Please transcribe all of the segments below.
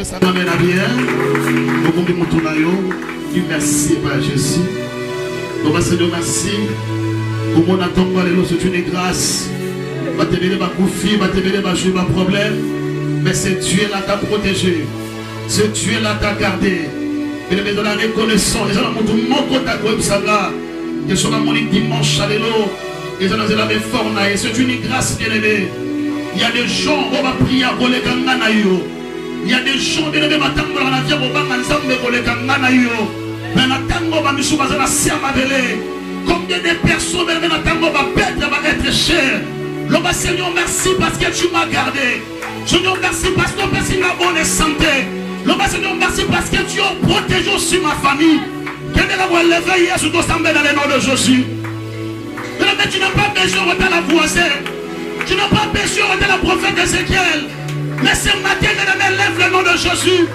Ça m'amène à bien. Beaucoup de monde merci par Jésus. Donc, Seigneur, merci. Pour mon attendre, c'est une grâce. Va te donner ma confie, va te donner ma joie, ma problème. Mais c'est Dieu là qui t'a protégé. C'est Dieu là qui t'a gardé. Et les gens la reconnaissance. Les gens ont mon contact avec ça là. Les gens ont mon dimanche, alléluia. Les gens ont la forme. C'est une grâce bien aimée. Il y a des gens qui vont prier pour les gangana. Il y a des gens qui vont prier pour les gangana. Combien de personnes vont être chères. Seigneur, merci parce que tu m'as gardé. Seigneur, merci parce que tu m'as bonne santé. Seigneur, merci parce que tu as protégé aussi ma famille. Quel est la lever hier sur ton sang dans le nom de Jésus. Mais tu n'as pas besoin de la voisine. Tu n'as pas besoin de la prophète Ézéchiel. Mais ce matin, lève le nom de Jésus.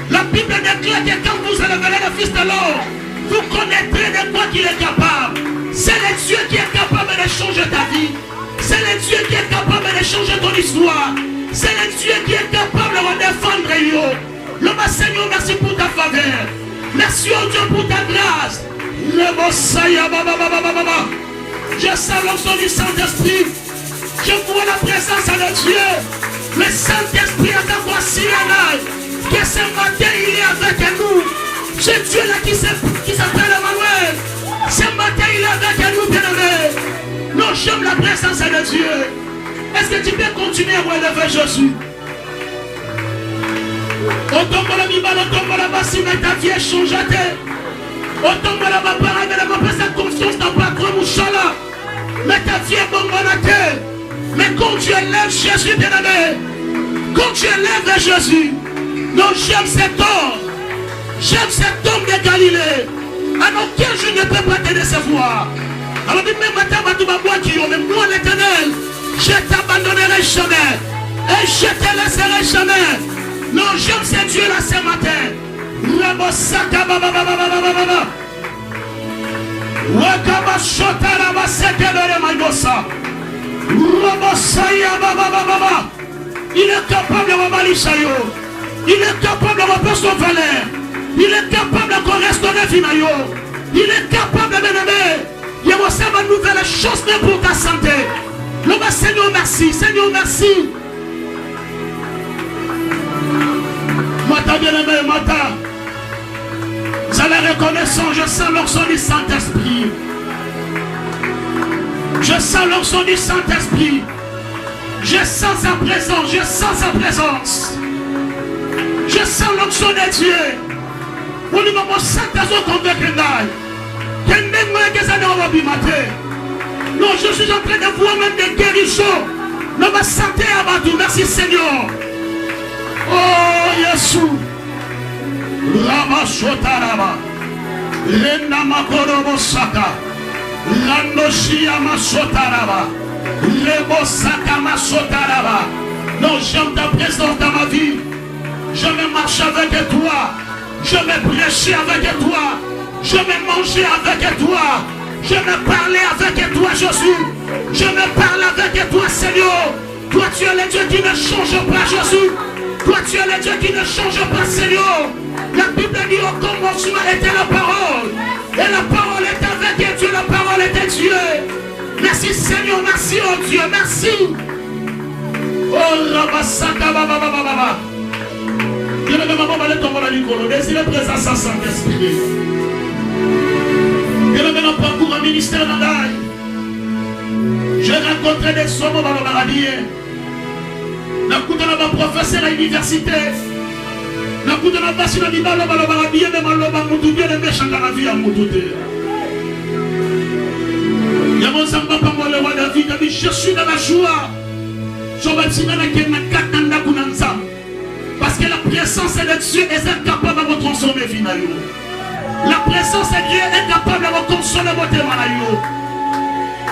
La Bible déclare que quand vous élèverez le Fils de l'homme, vous connaîtrez de quoi qu'il est capable. C'est le Dieu qui est capable de changer ta vie. C'est le Dieu qui est capable de changer ton histoire. C'est le Dieu qui est capable de défendre yo. Le Seigneur, merci pour ta faveur. Merci au Dieu pour ta grâce. Le Messiah, je sens l'onction du Saint-Esprit. Je vois la présence de Dieu. Le Saint-Esprit est à voici que ce matin il est avec nous. C'est Dieu là qui s'appelle Emmanuel. Ce matin il est avec nous, bien-aimés. Nous j'aime la présence de Dieu. Est-ce que tu peux continuer à élever Jésus? Autant la Bible, autant la basse, mais ta vie est changée. Autant la parole, mais la paix, sa confiance n'a pas trop mouchala. Mais ta vie est bonne. Mais quand tu élèves Jésus, bien-aimé, quand tu élèves Jésus, non, j'aime cet homme. J'aime cet homme de Galilée. Alors auquel je ne peux pas te décevoir. Alors même matin, mais moi l'Éternel, je ne t'abandonnerai jamais. Et je ne te laisserai jamais. Non, j'aime ce Dieu là ce matin. Rabosaka baba baba baba baba. Wakaba shotara basekele magosa. Rabosaya baba baba baba. Il est capable de rebalisser. Il est capable de reprendre son valeur. Il est capable de restaurer Finayo. Il est capable de m'aimer. Il y a aussi une nouvelle chose pour ta santé. Le Seigneur merci. Seigneur merci. Mata bien-aimé, Mata. C'est la reconnaissance. Je sens l'onction du Saint-Esprit. Je sens l'onction du Saint-Esprit. Je sens sa présence. Je sens sa présence. Je sens l'onction de Dieu. Au niveau de Saint-Esprit convaincu. Non, je suis en train de voir même des guérisons. Non, ma santé à Badou. Merci Seigneur. Oh, Yesu. Rama Shotaraba. Rena Makorobo Saka. Randoshia Masotaraba. Rebo Saka Masotaraba. Non, j'aime ta présence dans ma vie. Je vais marcher avec toi. Je vais prêcher avec toi. Je vais manger avec toi. Je vais parler avec toi, Jésus. Je vais parler avec toi, Seigneur. Toi, tu es le Dieu qui ne change pas, Jésus. Toi, tu es le Dieu qui ne change pas, Seigneur. La Bible dit au commencement était la parole. Et la parole est avec Dieu. La parole était Dieu. Merci, Seigneur. Merci, oh Dieu. Merci. Oh, Rabasaka, baba, baba, baba. Je ne vais pas parler de ton bon désirez présence à Saint-Esprit. Je ne vais pas parcours un ministère dans l'ail. J'ai rencontré des sommes dans le maladie. Nakutana ba professeur à l'université. Nakutana ba sina dibalo ba maladie mais maloba mutu bien le méchant dans la vie à mututé. Yamo samba pa mo le wa David dit je suis dans la joie. Je vais tirer la kena katanda kunanza. Parce que la présence de Dieu est capable de vous transformer finalement. La présence de Dieu est capable de vous consoler votre maladie.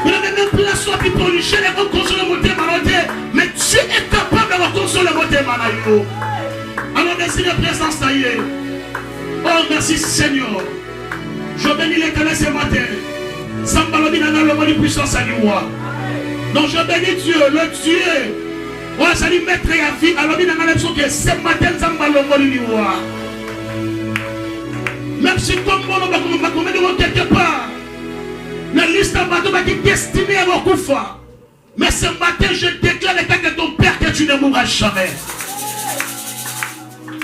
Vous n'avez même plus la soif pour policher et vous consoler votre maladie. Mais Dieu est capable de vous consoler votre maladie. Alors merci la présence d'Aïe. Oh merci Seigneur. Je bénis l'Éternel ce matin. Sans balobina dans le mot de puissance à lui. Donc je bénis Dieu, le Dieu Ouais, ça lui mettre à vie. Alors, il y a une chose que ce matin, ça m'a l'envolé. Même si comme moi, on va quelque part, la liste de bateaux qui est destinée à Rokufa. Mais ce matin, je déclare le cas de ton père que tu ne mourras jamais.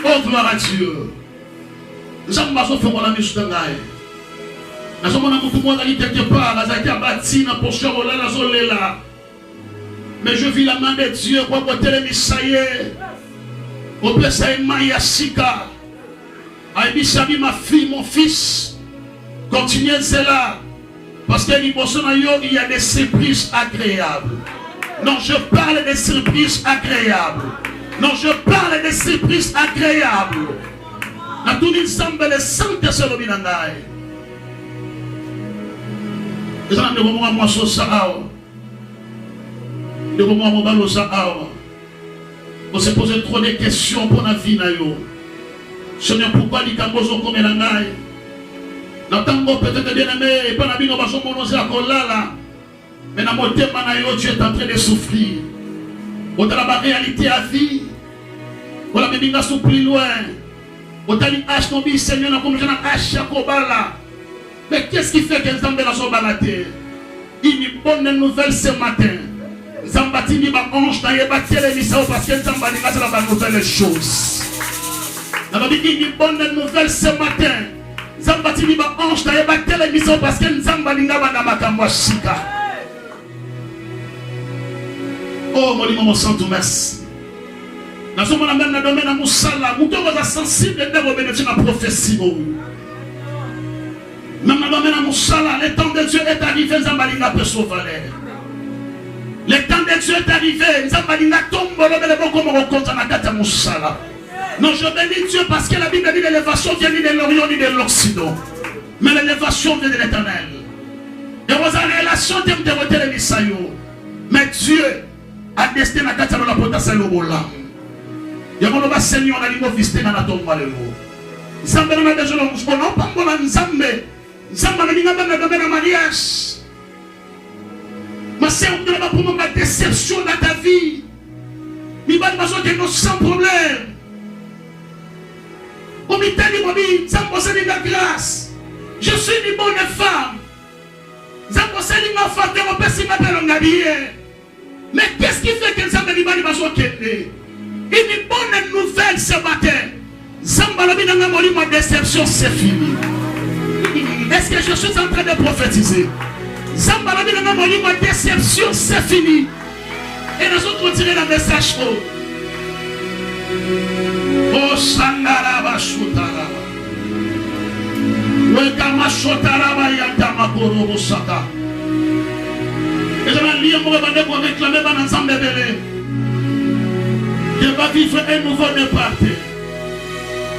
Oh, gloire à Dieu. Nous avons besoin de faire la mission de Gaï. Nous avons besoin de faire quelque part. Nous avons été abattus dans la poche de la. Mais je vis la main de Dieu pour côté les Misaïe. Au plus, ça est Maya Sika. Aïbisabi, ma fille, mon fils. Continuez cela. Parce qu'il y a des surprises agréables. Non, je parle des surprises agréables. Non, je parle des surprises agréables. Na tout le semble les saintes sur le binangaï. Les gens de moi, moi, so sao. De moi, moi, balo sao. On se pose trop de questions pour la vie, nayo. Seigneur, pourquoi les cambozo comme l'angaï? N'attendons peut-être bien aimé, et pas la vie, nous allons monoser à Kolala. Mais dans mon thème, Dieu est en train de souffrir. On a la réalité à vie. On a mis nous plus loin. On a dit, H, ton bis, Seigneur, on a comme je n'ai H, Kobala. Mais qu'est-ce qui fait que nous avons besoin de balader? Une bonne nouvelle ce matin. Zambati ni ba ange na yebati les misao parce que Zambani va la bonne nouvelle chose. Nous avons dit une bonne nouvelle ce matin. Zambati ni ba ange na yebati les misao parce que Zambani va na makamwa shika. Oh mon mon santo merci. Nous sommes même dans le domaine de Moussala, nous sommes sensibles de la prophétie. Même dans le domaine de Moussala, le temps de Dieu est arrivé, Zambalinga peut sauver. Le temps de Dieu est arrivé, Zambalinga tombe, comme on rencontre dans la carte de Moussala. Non, je bénis Dieu parce que la Bible dit que l'élévation vient ni de l'Orient ni de l'Occident. Mais l'élévation vient de l'Éternel. Et vous avez une relation de me Misayo. Mais Dieu a destiné la carte de la potentielle au Bolam. Il y a un Seigneur qui a visité dans la tombe. Zambé n'a pas besoin de nous. On n'a pas besoin de Zambé. Zambé n'a pas besoin de mariage. Ma sœur, on n'a pas besoin de déception dans ta vie. Il va besoin de nous sans problème. On m'a dit, Zambé, c'est de la grâce. Je suis une bonne femme. Zambé, c'est une femme qui m'appelle un habillé. Mais qu'est-ce qui fait que Zambé n'a pas besoin de nous? Une bonne nouvelle ce matin. Zambalabi n'a pas ma déception, c'est fini. Est-ce que je suis en train de prophétiser? Zambalabi n'a pas ma déception, c'est fini. Et nous allons continuer le message. Oh, Sangaraba Shutaraba. Wekama Shotaraba Yatama Korobo Sata. Et je vais lire mon bande pour réclamer dans Zambébélé. Je vais vivre un nouveau départ.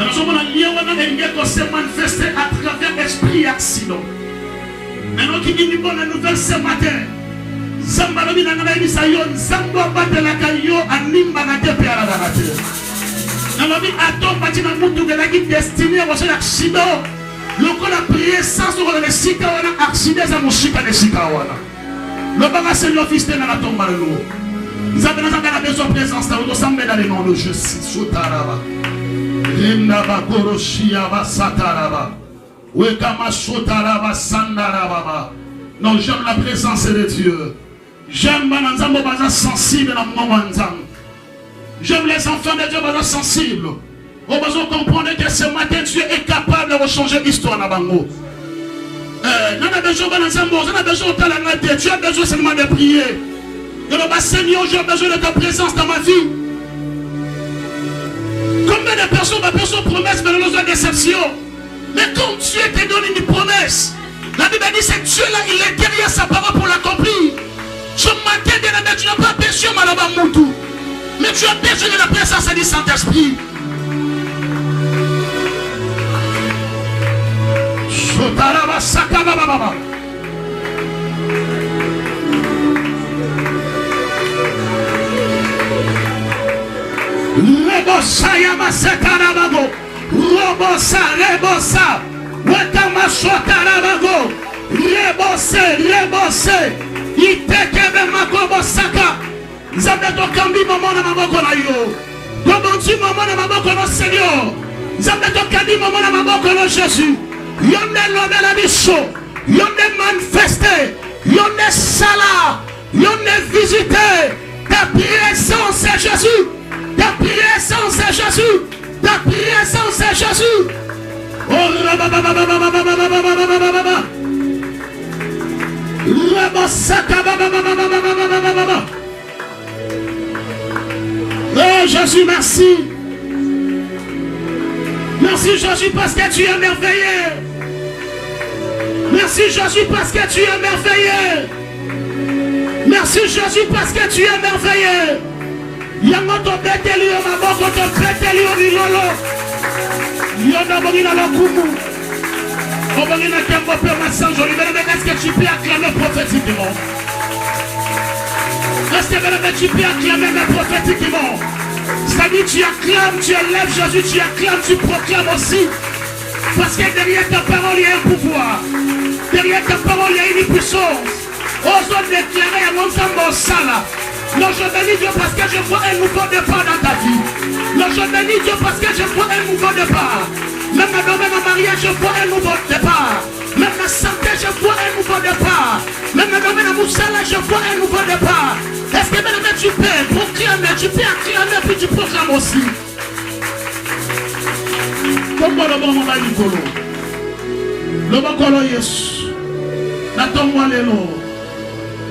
Nous sommes en lien qui s'est manifesté à travers l'esprit accident. Maintenant, qui dit une bonne nouvelle ce matin. Zambalobi n'a pas dit ça, Zambo batte la caillou, anima na tepe à la nature. Nalobi attend bâti na mutu de la guide destinée à un accident. Le qu'on a prié sans se rendre le sika ou un accident, ça m'a chica de sika ou un. Le baga c'est l'office de la tombe à l'eau. Nous avons besoin de présence dans le nom de Jésus. Sotaraba. Rendaba Koroshia Sataraba. Wekama Sotaraba Sandaraba. Non, j'aime la présence de Dieu. J'aime les enfants sensibles dans mon moment. J'aime les enfants de Dieu sensibles. On a besoin de comprendre que ce matin Dieu est capable de changer l'histoire dans Bango. On a besoin de Dieu a besoin seulement de prier. Seigneur, j'ai besoin de ta présence dans ma vie. Combien de personnes ont besoin de promesses, mais nous avons déception. Mais quand Dieu te donne une promesse, la Bible dit que Dieu-là, il est derrière sa parole pour l'accomplir. Ce matin, tu n'as pas besoin de Malaba Moutou, mais tu as besoin de la présence du Saint-Esprit. Sotaraba Sakababa. Rebosa Yamasakarabago, Robosa, Rebosa, Wakamasotarabago, Rebose, Itekebe Makobosaka, Nzambe tokambi maman na maboko na yo. Tobonzi maman na maboko na Seigneur. Nzambe tokambi maman na maboko na Jésus. Yonde lobe la biso. Yonde manifesté. Yonde sala. Yonde visité. Ta présence c'est Jésus. Ta présence c'est Jésus. Ta présence c'est Jésus. Oh Jésus, merci. Merci Jésus parce que tu es merveilleux. Merci Jésus parce que tu es merveilleux. Merci Jésus parce que tu es merveilleux. Yamoto beteli o maboko to beteli o bilolo. Yoda bogina lo kumu. Obogina tempo pe masanjo. Est-ce que tu peux acclamer prophétiquement? Est-ce que tu peux acclamer prophétiquement? C'est-à-dire tu acclames, tu élèves Jésus, tu acclames, tu proclames aussi. Parce que derrière ta parole il y a un pouvoir. Derrière ta parole il y a une puissance. Ose déclarer à mon sang sala. Non, je bénis Dieu parce que je vois un nouveau départ dans ta vie. Non, je bénis Dieu parce que je vois un nouveau départ. Même dans le domaine de mariage, je vois un nouveau départ. Même dans la santé, je vois un nouveau départ. Même dans le domaine de Moussala, je vois un nouveau départ. Est-ce que maintenant tu peux proclamer, tu peux acclamer, puis tu proclames aussi. Comme le bon moment Nicolo. Le bon colo Yesu. N'attends-moi les lots.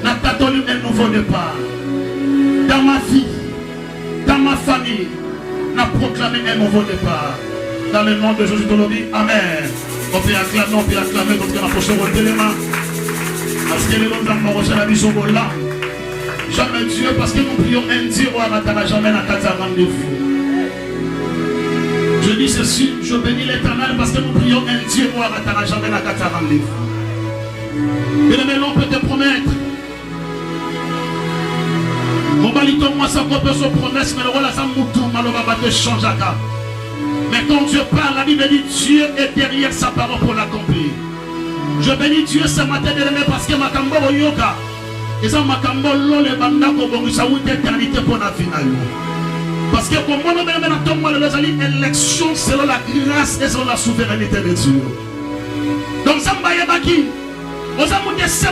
N'attends un nouveau départ. Dans ma vie, dans ma famille, n'a proclamé un nouveau départ. Dans le nom de Jésus, nous dit Amen. On peut acclamer, donc on a posé votre élément. Parce que les gens ont reçu la vision de l'âme. Jamais Dieu, parce que nous prions un Dieu, on n'a jamais la carte à rendez-vous. Je dis ceci, je bénis l'Éternel parce que nous prions un Dieu, on n'a jamais la carte à rendez-vous. Et le melon peut te promettre. Mon balito, moi, ça peut se promesse, mais le roi, ça moutou, malheureusement, va te changer. Mais quand Dieu parle, la Bible dit Dieu est derrière sa parole pour l'accomplir. Je bénis Dieu ce matin, parce que ma kambo yoga, et ça ma kambo le bandako bon, ça ou d'éternité pour la finale. Parce que pour moi, nous avons l'élection selon la grâce et selon la souveraineté de Dieu. Donc, ça m'a yabaki. Nous avons dit ce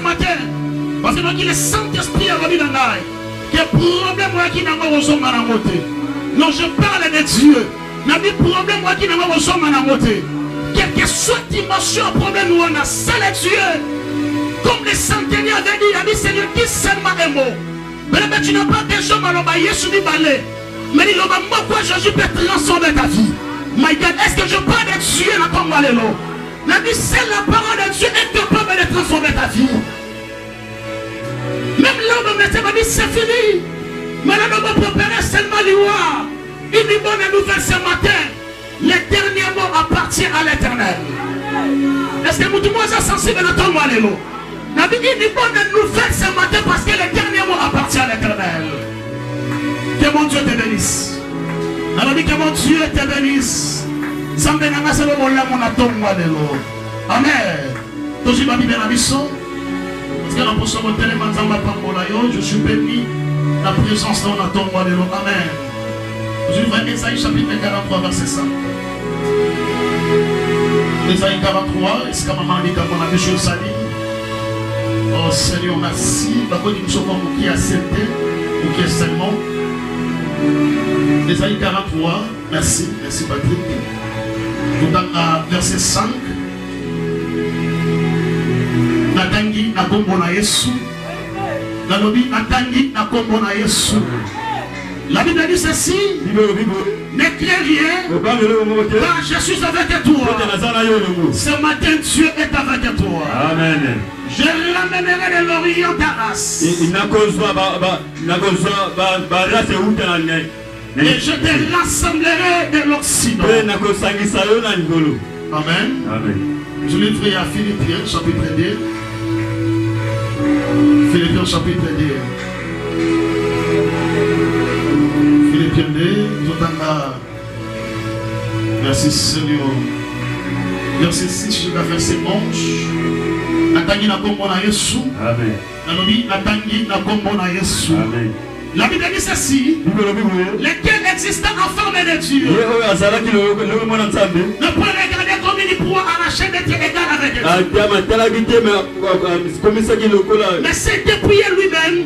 matin. Parce que le Saint-Esprit a remis dans l'ail. Que problème qui n'a pas besoin de m'anamoter. Non, je parle de Dieu. N'a pas de problème qui n'a pas besoin de m'anamoter. Quelle que soit dimension, problème où on a salé Dieu. Comme les centenaires avaient dit, il a dit Seigneur, dis seulement un mot. Mais tu n'as pas besoin de m'anamoter. Jésus dit balai. Mais il dit, pourquoi Jésus peut transformer ta vie? My God, est-ce que je parle de Dieu là comme Malélo? N'a dit c'est la parole de Dieu est capable de transformer ta vie. Même l'homme m'a dit c'est fini. Mais là nous allons préparer seulement l'Iwa. Il dit bonne nouvelle ce matin. Les derniers mots appartiennent à l'Éternel. Est-ce que tout le monde est sensible à ton Malélo? Il dit bonne nouvelle ce matin parce que les derniers mots appartiennent à l'Éternel. Que mon Dieu te bénisse. Alors dit que mon Dieu te bénisse. Amen. Je suis béni. La présence dans la tombe. Amen. Je vais Ésaïe chapitre 43 verset 5. Ésaïe 43. Est-ce que maman dit qu'on a vu sur sa ligne? Oh Seigneur, merci. D'abord, nous sommes qui a accepté ou qui est seulement. Ésaïe 43. Merci. Merci Patrick. Tout dans verset 5. Natangi na kombo na Yesu. Nalobi natangi na kombo na Yesu. La Bible dit ceci. Ne crains rien. Car je suis avec toi. Ce matin Dieu est avec toi. Amen. Je ramènerai de l'Orient ta race. Et je te rassemblerai de l'Occident. Amen. Amen. Je livre à Philippiens chapitre 2. Philippiens chapitre 2. Philippiens 2. Tout en bas. Merci Seigneur. Verset 6 jusqu'à verset 11. Amen. Amen. La Bible dit ceci, lesquels existant en forme de Dieu ne peut regarder comme il pourra arracher d'être égal avec Dieu. Mais c'est dépouiller lui-même,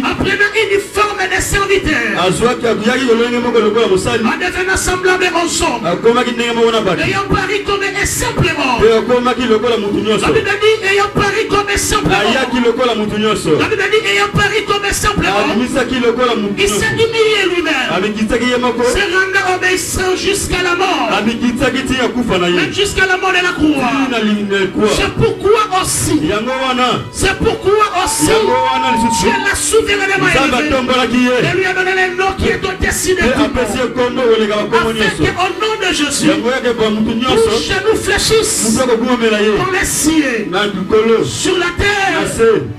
apprenant une forme de serviteur, en devenant semblable aux hommes, ayant pari comme un simplement. La Bible dit ayant pari comme un simplement. La Bible dit ayant pari comme un simplement. Il s'est humilié lui-même, se rendant obéissant jusqu'à la mort, même jusqu'à la mort de la croix. C'est pourquoi aussi Dieu l'a souverainement élevé et lui a donné le nom qui est au-dessus de tout nom, afin qu'au nom de Jésus, tous genoux fléchissent dans les cieux, sur la terre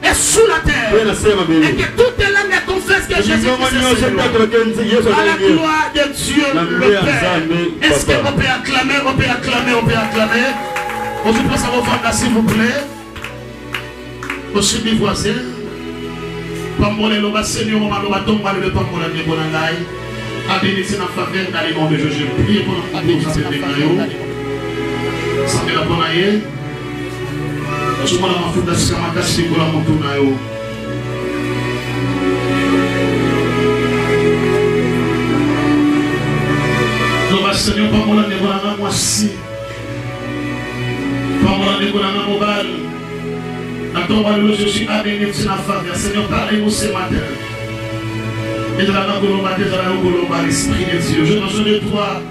et sous la terre, et que toute l'âme confesse que Jésus est Seigneur. À la gloire de Dieu le Père. Est-ce qu'on peut acclamer, on peut acclamer, on peut acclamer? On se passe à vos femmes là, s'il vous plaît. Aussi mes voisins. Pambolé le bas Seigneur, on va tomber le pambolé de Bonangaï. Abénissez en faveur dans le nom de Jésus. Priez pour notre Dieu, ça fait des maillots. Ça fait la bonne aïe. Je m'en ai foutu de ce qu'on a cassé pour la montagne. Seigneur, pas mon âme, moi si. Pas mon âme, mobile. Je suis abéni de la faveur. Seigneur, parlez-nous ce matin. Et de la l'esprit de Dieu. J'ai besoin de toi.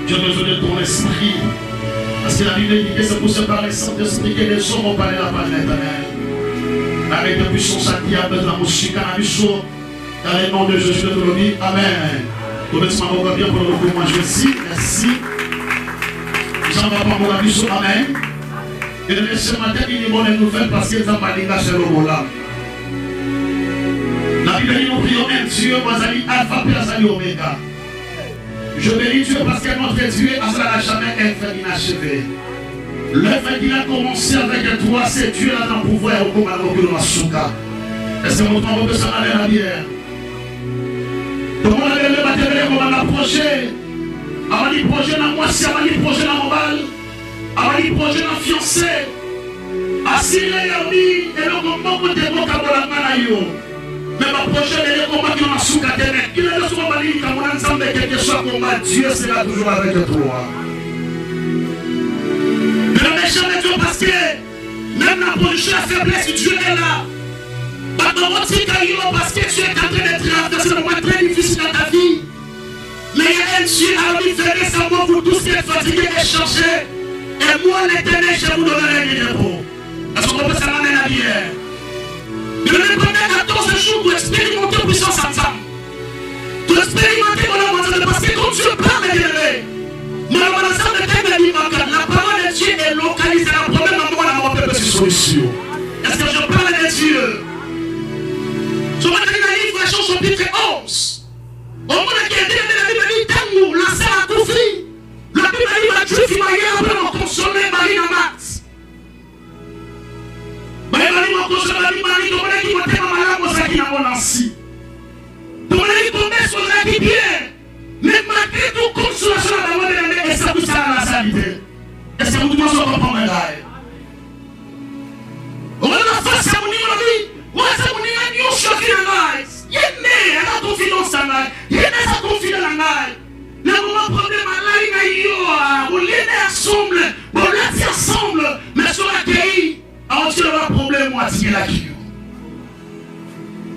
J'ai besoin de ton esprit. Parce que la Bible dit que c'est pour se parler sans esprit que les hommes ont parlé la parole de l'Éternel. Avec la puissance à diable, la musique, dans le nom de Jésus de Tolobi. Amen. Merci. Jean-Baptiste Mourabiso, amen. Et de ce matin, il y a une bonne nouvelle parce que ça m'a dit là, c'est le mot là. La Bible dit nous prions un Dieu, Mazali Alpha, Pazali Omega. Je bénis Dieu parce que notre Dieu n'a jamais été inachevé. L'œuvre qu'il a commencé avec toi, c'est Dieu là dans le pouvoir au Komalo de la Souka. Est-ce que mon temps peut s'en aller à la bière? Tout le monde a le matériel qu'on va l'approcher. Avant d'y projeter dans moi, si avant d'y projeter dans mon bal, avant d'y projeter dans fiancé. Assis là, il et le combat pour te moquer à la main. Mais ma prochaine est le combat qui est en souka ténèbres. Il est le combat qui est en ensemble quelque chose combat. Dieu sera toujours avec toi. Ne le méchant de Dieu parce que même la position de faiblesse, Dieu est là. Parce que tu es en train de traverser un moment très difficile dans ta vie. Mais il y a un Dieu à lui faire sa mort pour tous qui êtes fatigués et changés. Et moi, l'Éternel, je vous donnerai du repos. Parce qu'on peut s'en aller à la bière. Je vais donner 14 jours pour expérimenter la puissance ensemble. Pour expérimenter mon amour, parce que quand Dieu parle de l'élevé, mon amour ensemble est la parole de Dieu est localisée. La première amour, la mort peut se solution. Est-ce que je parle de Dieu? Je vais donner la livre, chanson chapitre 11. Au moment qui est dit, la Bible dit, Tango, la salle a Koufi. La Bible dit, la Dieu qui m'a hier, on peut en consommer Marina Max. Marie m'a consolé, Marie, comme elle qui m'a fait malade, moi, ça qui n'a pas lancé. Comme elle qui tombait sur la qui bien. Mais malgré tout, consolation, la main de l'année, et ça tout ça à la salité. Est-ce que vous tous comprenez là? On va la face à mon niveau de vie. On va à mon niveau de vie, choqué dans l'ail. Il est né, elle a confiance dans l'ail. Il est né, sa confiance dans l'ail. Le moment problème à l'ail, on l'est ensemble, on l'est ensemble, mais sur la pays. Alors tu n'auras pas de problème à tirer la queue.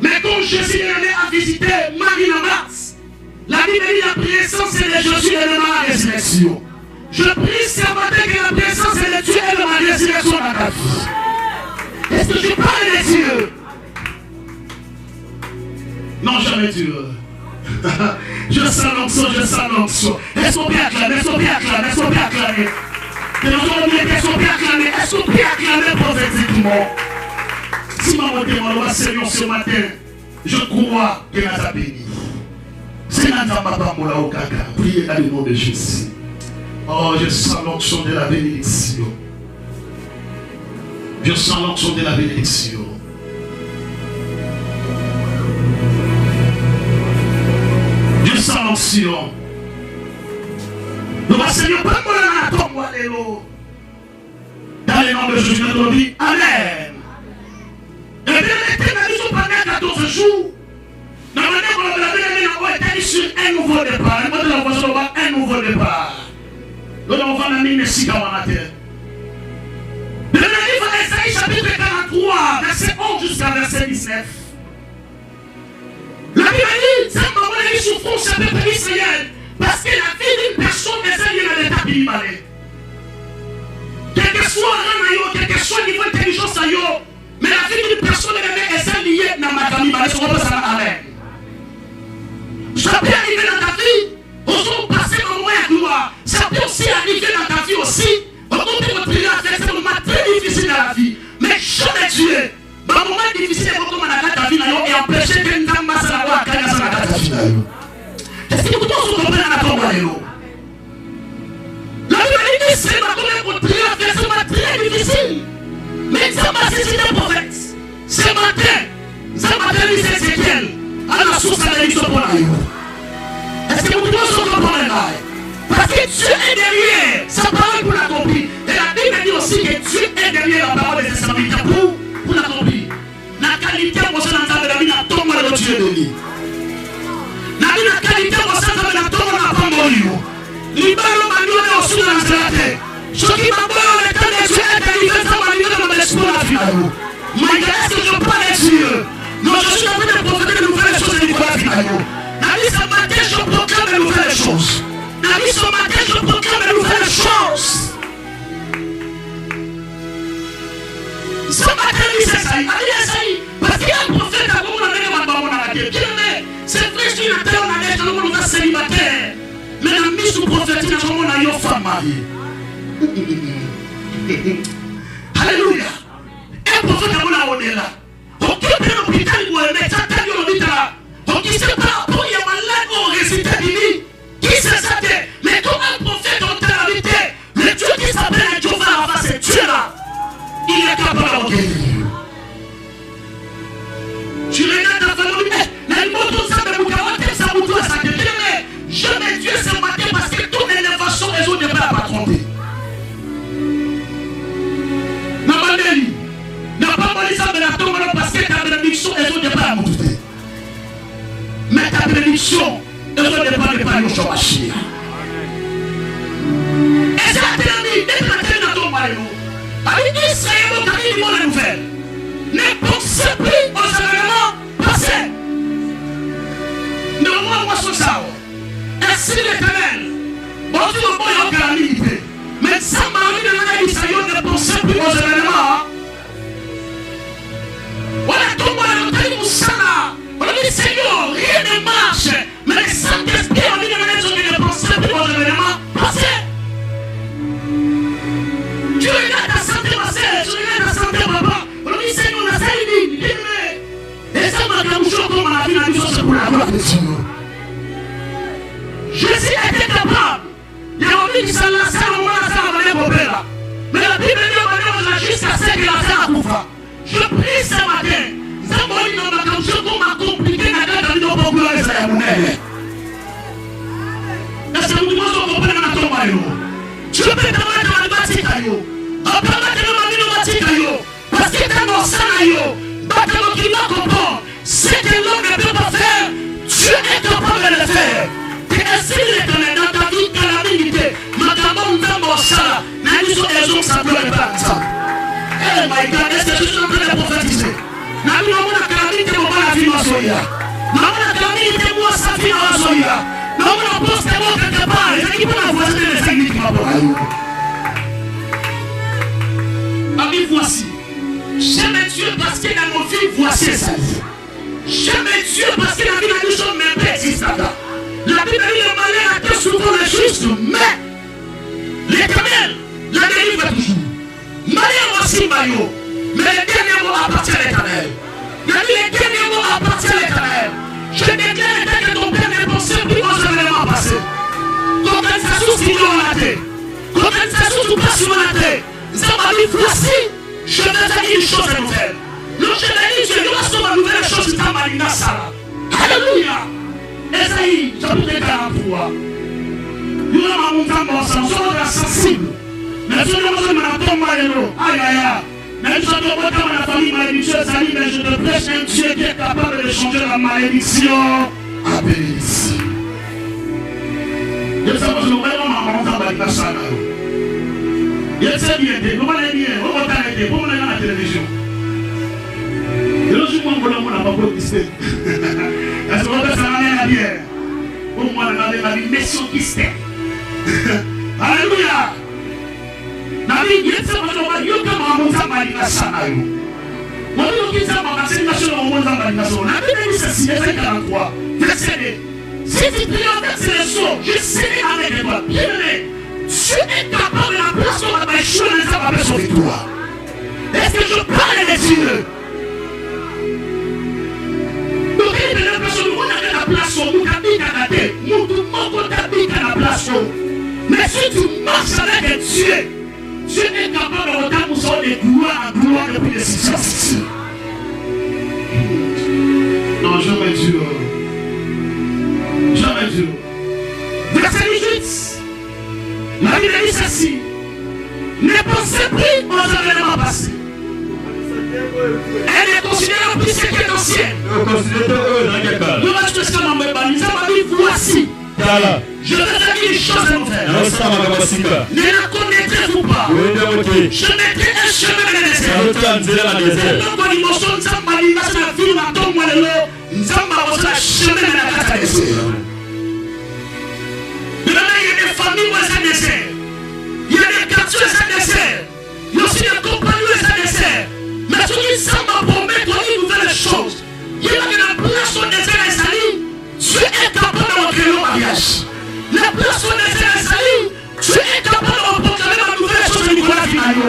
Mais quand Jésus est allé à visiter Marie la Mars, la Bible dit la présence de Jésus est de ma résurrection. Je prie ce matin que la présence de Dieu est de ma résurrection dans ta vie. Est-ce que je parle de Dieu? Non, jamais Dieu. Je sens l'onction, je sens l'onction. Est-ce qu'on peut acclamer? Est-ce qu'on peut acclamer? Est-ce qu'on peut acclamer? Est-ce qu'on peut acclamer? Est-ce qu'on peut acclamer prophétiquement? Si maman demande Seigneur ce matin, je crois que nous avons béni. C'est notre papa Moula Okaka. Priez dans le nom de Jésus. Oh, je sens l'onction de la bénédiction. Je sens l'onction de la bénédiction. Je sens l'onction. Nous Seigneur, pas moi dans le nom de Jésus, nous dit Amen. Et bien, l'éternel, nous pendant 14 jours. Dans le nom de la bénédiction, on est sur un nouveau départ. Un nouveau départ. Nous avons fait la mine ici dans la terre. Le livre d'Esaïe, chapitre 43, verset 11 jusqu'à verset 19. La Bible dit, ça m'a donné souffrance à peuple d'Israël, parce que la vie d'une personne est liée à l'état d'Ibalé. Quel que soit l'an, quel que soit le niveau d'intelligence, mais la vie d'une personne est liée à ma famille. Amen. Ça peut arriver dans ta vie, osons passer un moment à gloire. Ça peut aussi arriver dans ta vie aussi. On peut continuer à faire, c'est un moment très difficile dans la vie. Mais jamais Dieu, dans un moment difficile, il faut que ta vie et empêcher que une femme masse la voix à ta vie. Est-ce que vous tous comprenez la tombe? La Bible dit c'est ma tombe continuer à faire, c'est un moment très difficile. Mais ça m'a saisi des prophètes. Ce matin, il s'est Ézéchiel à la source de la bénédiction pour la vie. Est-ce que vous tous comprenez là? Parce que Dieu est derrière sa parole pour l'accomplir. Et la Bible dit aussi que Dieu est derrière la parole de ses serviteurs pour l'accomplir. La qualité de la vie n'a pas de Dieu de lui. La qualité de la tombe n'a pas de Dieu. Libérons ma vie aussi dans la terre. Ce qui m'a donné le temps de Dieu est délivré, ça m'a livré dans l'espoir de la vie. Malgré ce que je parle de Dieu, non, je suis en train de profiter de nouvelles choses et de la vie. La vie, ce matin, je proclame de nouvelles choses. La vie, ce matin, je proclame de nouvelles choses. Ce matin, il s'essaye. Parce qu'il y a un prophète à vous, on a mis la terre. C'est vrai, je suis la terre, on a dit, on a célibataire. Mais la mise sous prophétique, on a une femme mariée. Alléluia. Un prophète à vous, on est là. On quitte l'hôpital, on est là. On dit, c'est pas pour y avoir malade, on résiste à lui. Qui c'est ça? Mais comme un prophète en réalité, le Dieu qui s'appelle Jéhovah Rapha, c'est Dieu là. Il est capable de guérir. Tu regardes ta famille, mais l'imoto ça me bouge, ça bouge, ça te dit, mais je mets Dieu ce matin parce que toute élévation, les autres ne peuvent pas tromper. N'a pas mal ça de la tombe parce que ta bénédiction, les autres ne peuvent pas monter. Mais ta bénédiction, les autres ne peuvent pas nous changer. Et c'est la termine, dès que la termine dans ton mari, avec Israël, on a dit la nouvelle. Ne pensez plus aux événements passés. Ne moi sur ça. Ainsi l'Éternel, bon Dieu, bon Dieu, la milité. Mais ça m'a dit de l'Israël, ne pensez plus aux événements. Voilà, tout le monde a dit ça là. On a dit Seigneur, rien ne marche. Mais les Saint-Esprit ont dit de ne pensez plus aux événements passés. Tu regardes ta santé, ma sœur, tu regardes ta santé, papa. On a dit Seigneur, on a saisi, libéré. Et ça m'a dit comme la vie, la vie, c'est pour la gloire de Dieu. Jésus était capable. Il a envie de s'en lancer au moment où ça va aller pour là. Mais la Bible dit on va jusqu'à ce que la terre couvre. Je prie ce matin. Ça m'a dit dans ma conscience qu'on m'a compliqué la gueule de l'eau pour gloire de Dieu. Est-ce que vous comprenez dans ton maillot? Tu peux te mettre dans le bâtiment. On peut mettre dans le bâtiment. Parce que dans mon sang, bâtiment qui ne comprend. Ce que l'homme ne peut pas faire, Dieu est capable de le faire. Et ainsi l'Éternel dans ta vie, dans la dignité, notamment dans mon sang, n'a dit sur les hommes, ça peut être pas ça. Eh my God, est-ce que je suis en train de prophétiser? N'a dit non, la calamité, on va la vie en soya. Non, la calamité, moi, ça vit en soya. Non, on pense que moi, quelque part, les équipes ont voisin les techniques qui m'apportent. Ami, voici. J'aime Dieu parce que dans nos vies, voici ça. J'aime Dieu parce que la vie de nous sommes même pas existante. La Bible dit le malheur attend souvent le juste, mais l'Éternel la délivre toujours. Malheur aussi, Mario, mais le dernier mot appartient à l'Éternel. Le dernier mot appartient à l'Éternel. Je déclare que ton père ne pensait plus aux événements passés. Condensation qui nous a raté. Condensation tout passe sur la terre. Ça m'a dit voici. Je vais te dire une chose nouvelle. Le chevalier Dieu, il va se une nouvelle chose dans Malina Sala. Alléluia. Esaïe, chapitre 43. Il y a un montant sensible. Mais si on a aïe aïe aïe. Même si on a la famille malédicieuse, mais je te prêche un Dieu qui est capable de changer la malédiction à bénédiction. Je sais pas si vous avez un montant Malina Sala. Il s'est bien aidé, comment il est bien, on va t'arrêter, comment on est dans la télévision. Et le jour où on n'a pas protesté. Est-ce qu'on peut s'en aller bien? Pour moi, on a la mission qui se fait. Alléluia. Nabi, il y a des gens qui ont dit que je suis Malina Sana. Moi, je dis que je suis Malina Sana. Nabi, il dit ceci, verset 43. Verset 2. Si tu traverses les eaux, je serai avec toi. Bien-aimé. Tu es capable de la place où on va échouer les hommes après son victoire. Est-ce que je parle des yeux? Donc, il y a des personnes qui ont la place où nous avons la place. Mais si tu marches avec Dieu, tu es capable de regarder de gloire en gloire depuis les situations. Non, jamais Dieu. Jamais Dieu. Verset 18. La Bible dit ceci. Ne pensez plus aux événements passés. Elle est considérée plus ce qui est ancienne. Voici. Je vais te dire une chose nouvelle. Ne la connaîtrez-vous pas? Je mettrai un chemin dans les désert. Donc, l'émotion de Zambali, c'est la vie de ton moelleux. Zambali, c'est le chemin de la carte. Il y a des familles où elles sont désert. Il y a des quartiers où elles sont désert. Il y a aussi des compagnies où elles sont désert. Mais ce qui semble promettre une nouvelle chose. Il y a la place au désert et salie. Tu es capable de recréer le mariage. La place au désert et salie. Tu es capable de proclamer la nouvelle chose de Nicolas Finayo.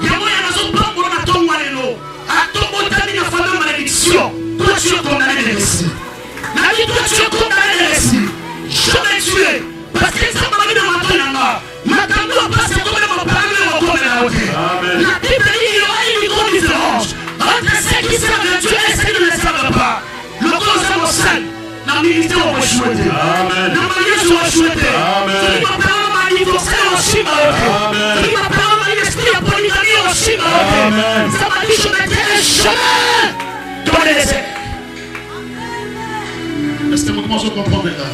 Il y a moyen de se prendre à ton moelleux. À ton botanique, à faire de malédiction. Toi, tu es condamné de récit. La vie, toi, tu es condamné de récit. Je vais tuer. Parce que ça m'a mis dans ma tonne. Maintenant, on passe comme on parle de la haute. La Bible dit qu'il y aura une grande différence entre ceux qui servent de Dieu et ceux qui ne le servent pas. Le cause est mon seul. La milité, on va chouetter. La mariage, on va chouetter. Celui qui m'a parlé de ma divorcée, on va chouetter. Celui qui m'a parlé de l'esprit, la polygamie, on va chouetter. Ça m'a dit, je mettrai un chemin dans les déserts. Est-ce que vous commencez à comprendre maintenant?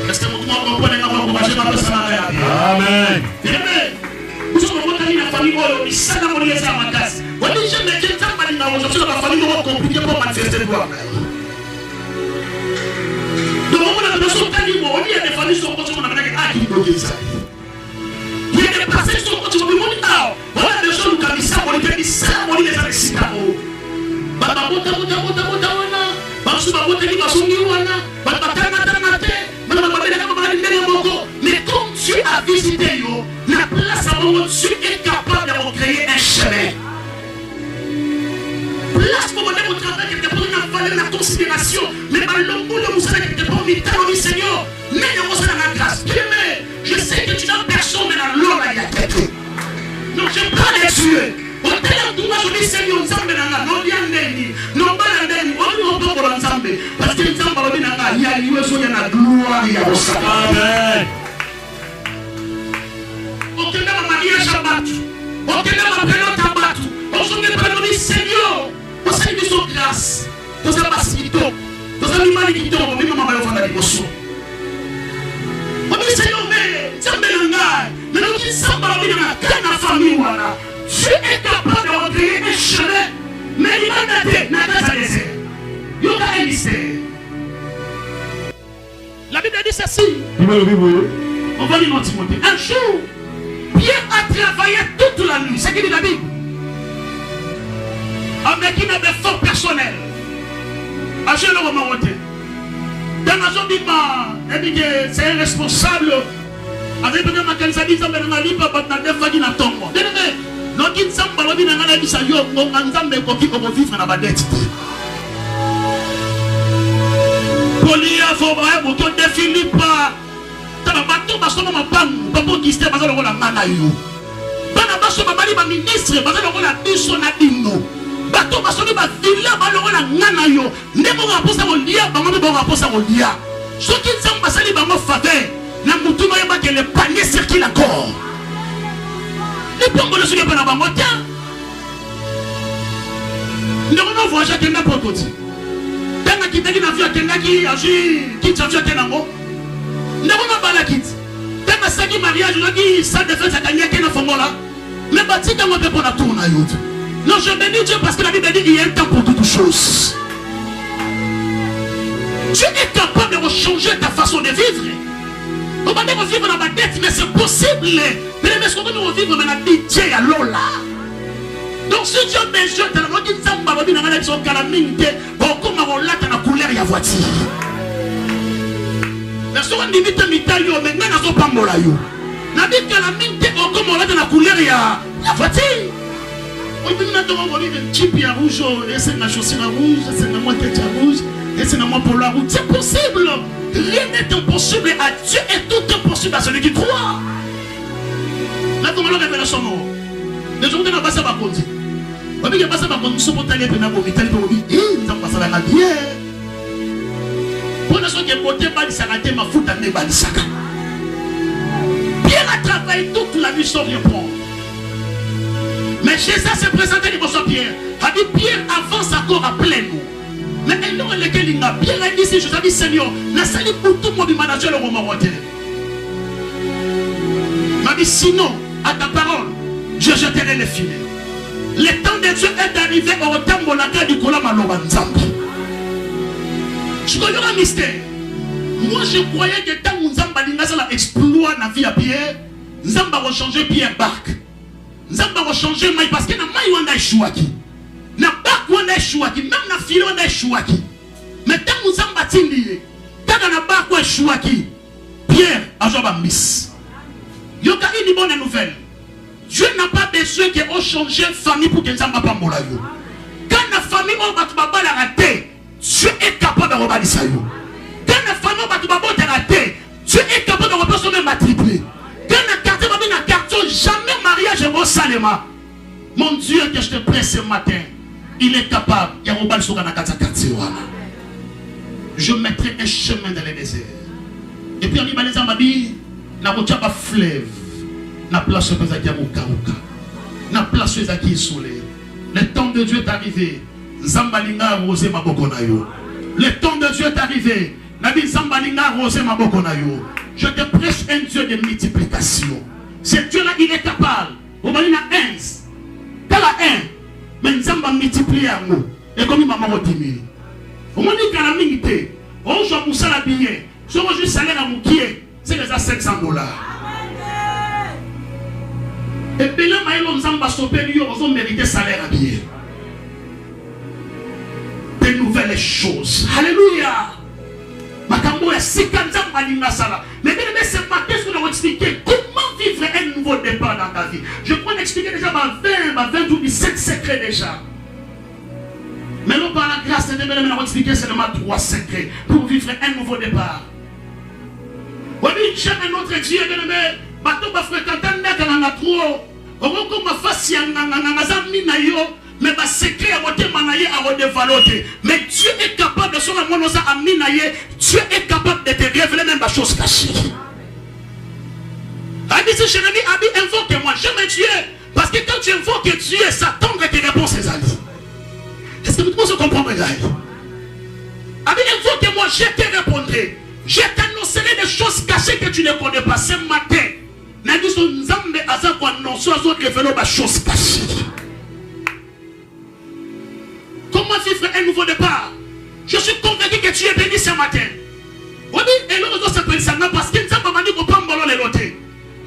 Est-ce que vous comprenez comment vous mangez ma personne? Amen. Bien-aimé, nous sommes en la famille où il s'est dans les armes à casse. On dit jamais que tant mal dans la famille où on compliqué pour manifester le gloire. Donc on a besoin de famille où il y a des familles qui sont continuées à faire qui bloquent ça. Il y a des passés qui sont continués à faire. On a besoin de faire ça, on a fait ça, on a fait ça avec Singapore. Baba bota bota bota bota wana. Basu babota ni basungi wana. Baba tana tana te. Mais comme Dieu a visité la place à où Dieu est capable de recréer un chemin. Place pour mon travail, quelque part, on a valeur la considération. Mais l'homme de vous savez quelque part, on dit Seigneur, mais on s'en a la grâce. Mais je sais que tu n'as personne, mais la loi il y a tête. Donc je parle de Dieu. Au terme de moi, je dis Seigneur, nous sommes dans non bien neni, non pas la neni, on ne peut pas ensemble. Parce que nous sommes dans il y a eu besoin de la gloire, il y a besoin. Amen. On te met ma mariage à battre. On te met ma pélote à battre. On se met pas dans Seigneur. On s'est mis sur grâce. On s'est pas si tôt. On s'est mis mal qui tombe. On met ma maman dans la dévotion. On dit Seigneur, mais ça me le gars. Mais nous qui sommes dans la famille, voilà. Tu es capable de recréer un chemin, mais il n'a pas de désert. Il y aura un mystère. La Bible dit ceci. On va lire dans Timothée. Un jour, Pierre a travaillé toute la nuit. C'est ce qu'il dit la Bible. Avec une effort personnel. Achille le moment voté. Dans la zone Bible, c'est un responsable. Avec le même qu'elle s'est dit, ça m'a dit, papa, n'a pas dit, n'a pas dit. Donc, il semble que l'homme n'a pas dit ça, il y a un ensemble de coquilles pour vivre dans la dette. Polia, il faut voir, vous ne définissez pas. Tu vas pas tout parce que tu vas pas qui se passe dans la main. nyonso babali ba ministre bazali ko na biso na bino bato basoni ba villa balongo na ngana yo ndemo raposa ko lia bango be raposa ko lia soki nzambe basali bango faveur na mutu moyo ba que le panier circule encore ne pongolo soki pa na bango ta ndemo no voyage kenda pototi tanga kitaki na via kenda ki aji kitafia kenango ndemo no bala kit tanga saki mariage loki sa de fête akanya kena fongola mais batika mo pe pona tourna yote. Non, je bénis Dieu parce que la Bible dit qu'il y a un temps pour toutes choses. Tu es capable de changer ta façon de vivre. On va dire vivre dans ma tête, mais c'est possible. Mais ce qu'on veut vivre, mais la vie Dieu est là. Donc si Dieu besoin de la vie, ça m'a dit dans la maison calamité, comme on l'a dans la couleur ya voiture. Mais si on limite mitayo, mais maintenant on pas molayo. La vie calamité, comme on l'a dans la couleur ya voiture. On peut maintenant envoyer un type rouge, et c'est la chaussure rouge, c'est la tête rouge, et c'est la polo rouge. C'est possible. Rien n'est impossible à Dieu et tout est possible à celui qui croit. Là, comment la révélation mort? Les gens qui n'ont pas ça, on dit. On dit qu'il n'y a pas ça, on dit, on dit, ils ont pas ça, la bien. Pour les gens qui ont voté, ils ont ma fout à Nebalisaka. Pierre a travaillé toute la nuit sans rien prendre. Mais Jésus s'est présenté devant son Pierre. A dit Pierre avance encore à plein mot. Mais elle n'a pas dit Pierre a dit si je dis Seigneur, la salut pour tout le monde du manager le roman roté. M'a dit sinon, à ta parole, je jeterai les filets. Le temps de Dieu est arrivé au temps de la guerre du Kola Maloban Zambi. Je connais un mystère. Moi je croyais que tant que Zamba Lingasa exploit la vie à Pierre, Zamba va changer Pierre barque. Zamba va changer maï parce que na maï wanda échouaki. Na bak wanda échouaki, même na filo wanda échouaki. Mais tant que Zamba tindi, tant na bak wanda échouaki, Pierre a joué à miss. Yoka une bonne nouvelle. Dieu n'a pas besoin qu'on change famille pour que Zamba pas mola yo. Quand la famille on va te la rater, Dieu est capable de rebâtir ça yo. Quand la famille on va te rater, Dieu est capable de rebâtir même matriculé. Quand la carte va bien la carte, jamais mariage est bon salema. Mon Dieu que je te prie ce matin, il est capable. Il y a un bal sur la carte. Je mettrai un chemin dans le désert. Et puis on dit les amabis, na route pas fleuve, na place où ça qui a mouka, na place où ça qui est soleil. Le temps de Dieu est arrivé. Zambalinga rosé ma bokonayo. Le temps de Dieu est arrivé. Nabi Zambalinga rosé ma bokonayo. Je te prêche un Dieu de multiplication. Ce Dieu-là, il est capable. On va dire 1. T'as la 1. Mais nous allons multiplier à nous. Et comme il m'a dit, on m'a dit qu'à la minute, on joue pour ça la billet. Si on joue salaire à mon pied, c'est déjà $500. Et puis là, nous allons stopper, nous allons mériter salaire à billet. De nouvelles choses. Alléluia. Mais bien aimé, ce matin, je vais vous expliquer comment vivre un nouveau départ dans ta vie. Je pourrais expliquer déjà ma 20 ou 17 secrets déjà. Mais non, par la grâce de Dieu, je vais vous expliquer seulement 3 secrets pour vivre un nouveau départ. On dit, j'aime un autre Dieu, bien aimé, bateau va fréquenter un mec dans la trop. On va comme ma face, mais ma secret à voter manaye à redévaloter. Mais Dieu est capable de son amour à minaye. Dieu est capable de te révéler même la chose cachée. Abi ce cher ami, Abi invoque-moi, j'aime Dieu. Parce que quand tu invoques Dieu, ça tombe et tes réponses ses amis. Est-ce que vous pouvez comprendre ça? Abi invoque-moi, je te répondrai. Je t'annoncerai des choses cachées que tu ne connais pas. Ce matin, Nadi son Nzambe Azako annonce aux autres révéler des choses cachées. Comment vivre un nouveau départ? Je suis convaincu que tu es béni ce matin. Oui, et l'autre s'appelle ça parce que Nzamba m'a dit qu'on peut m'en les loter.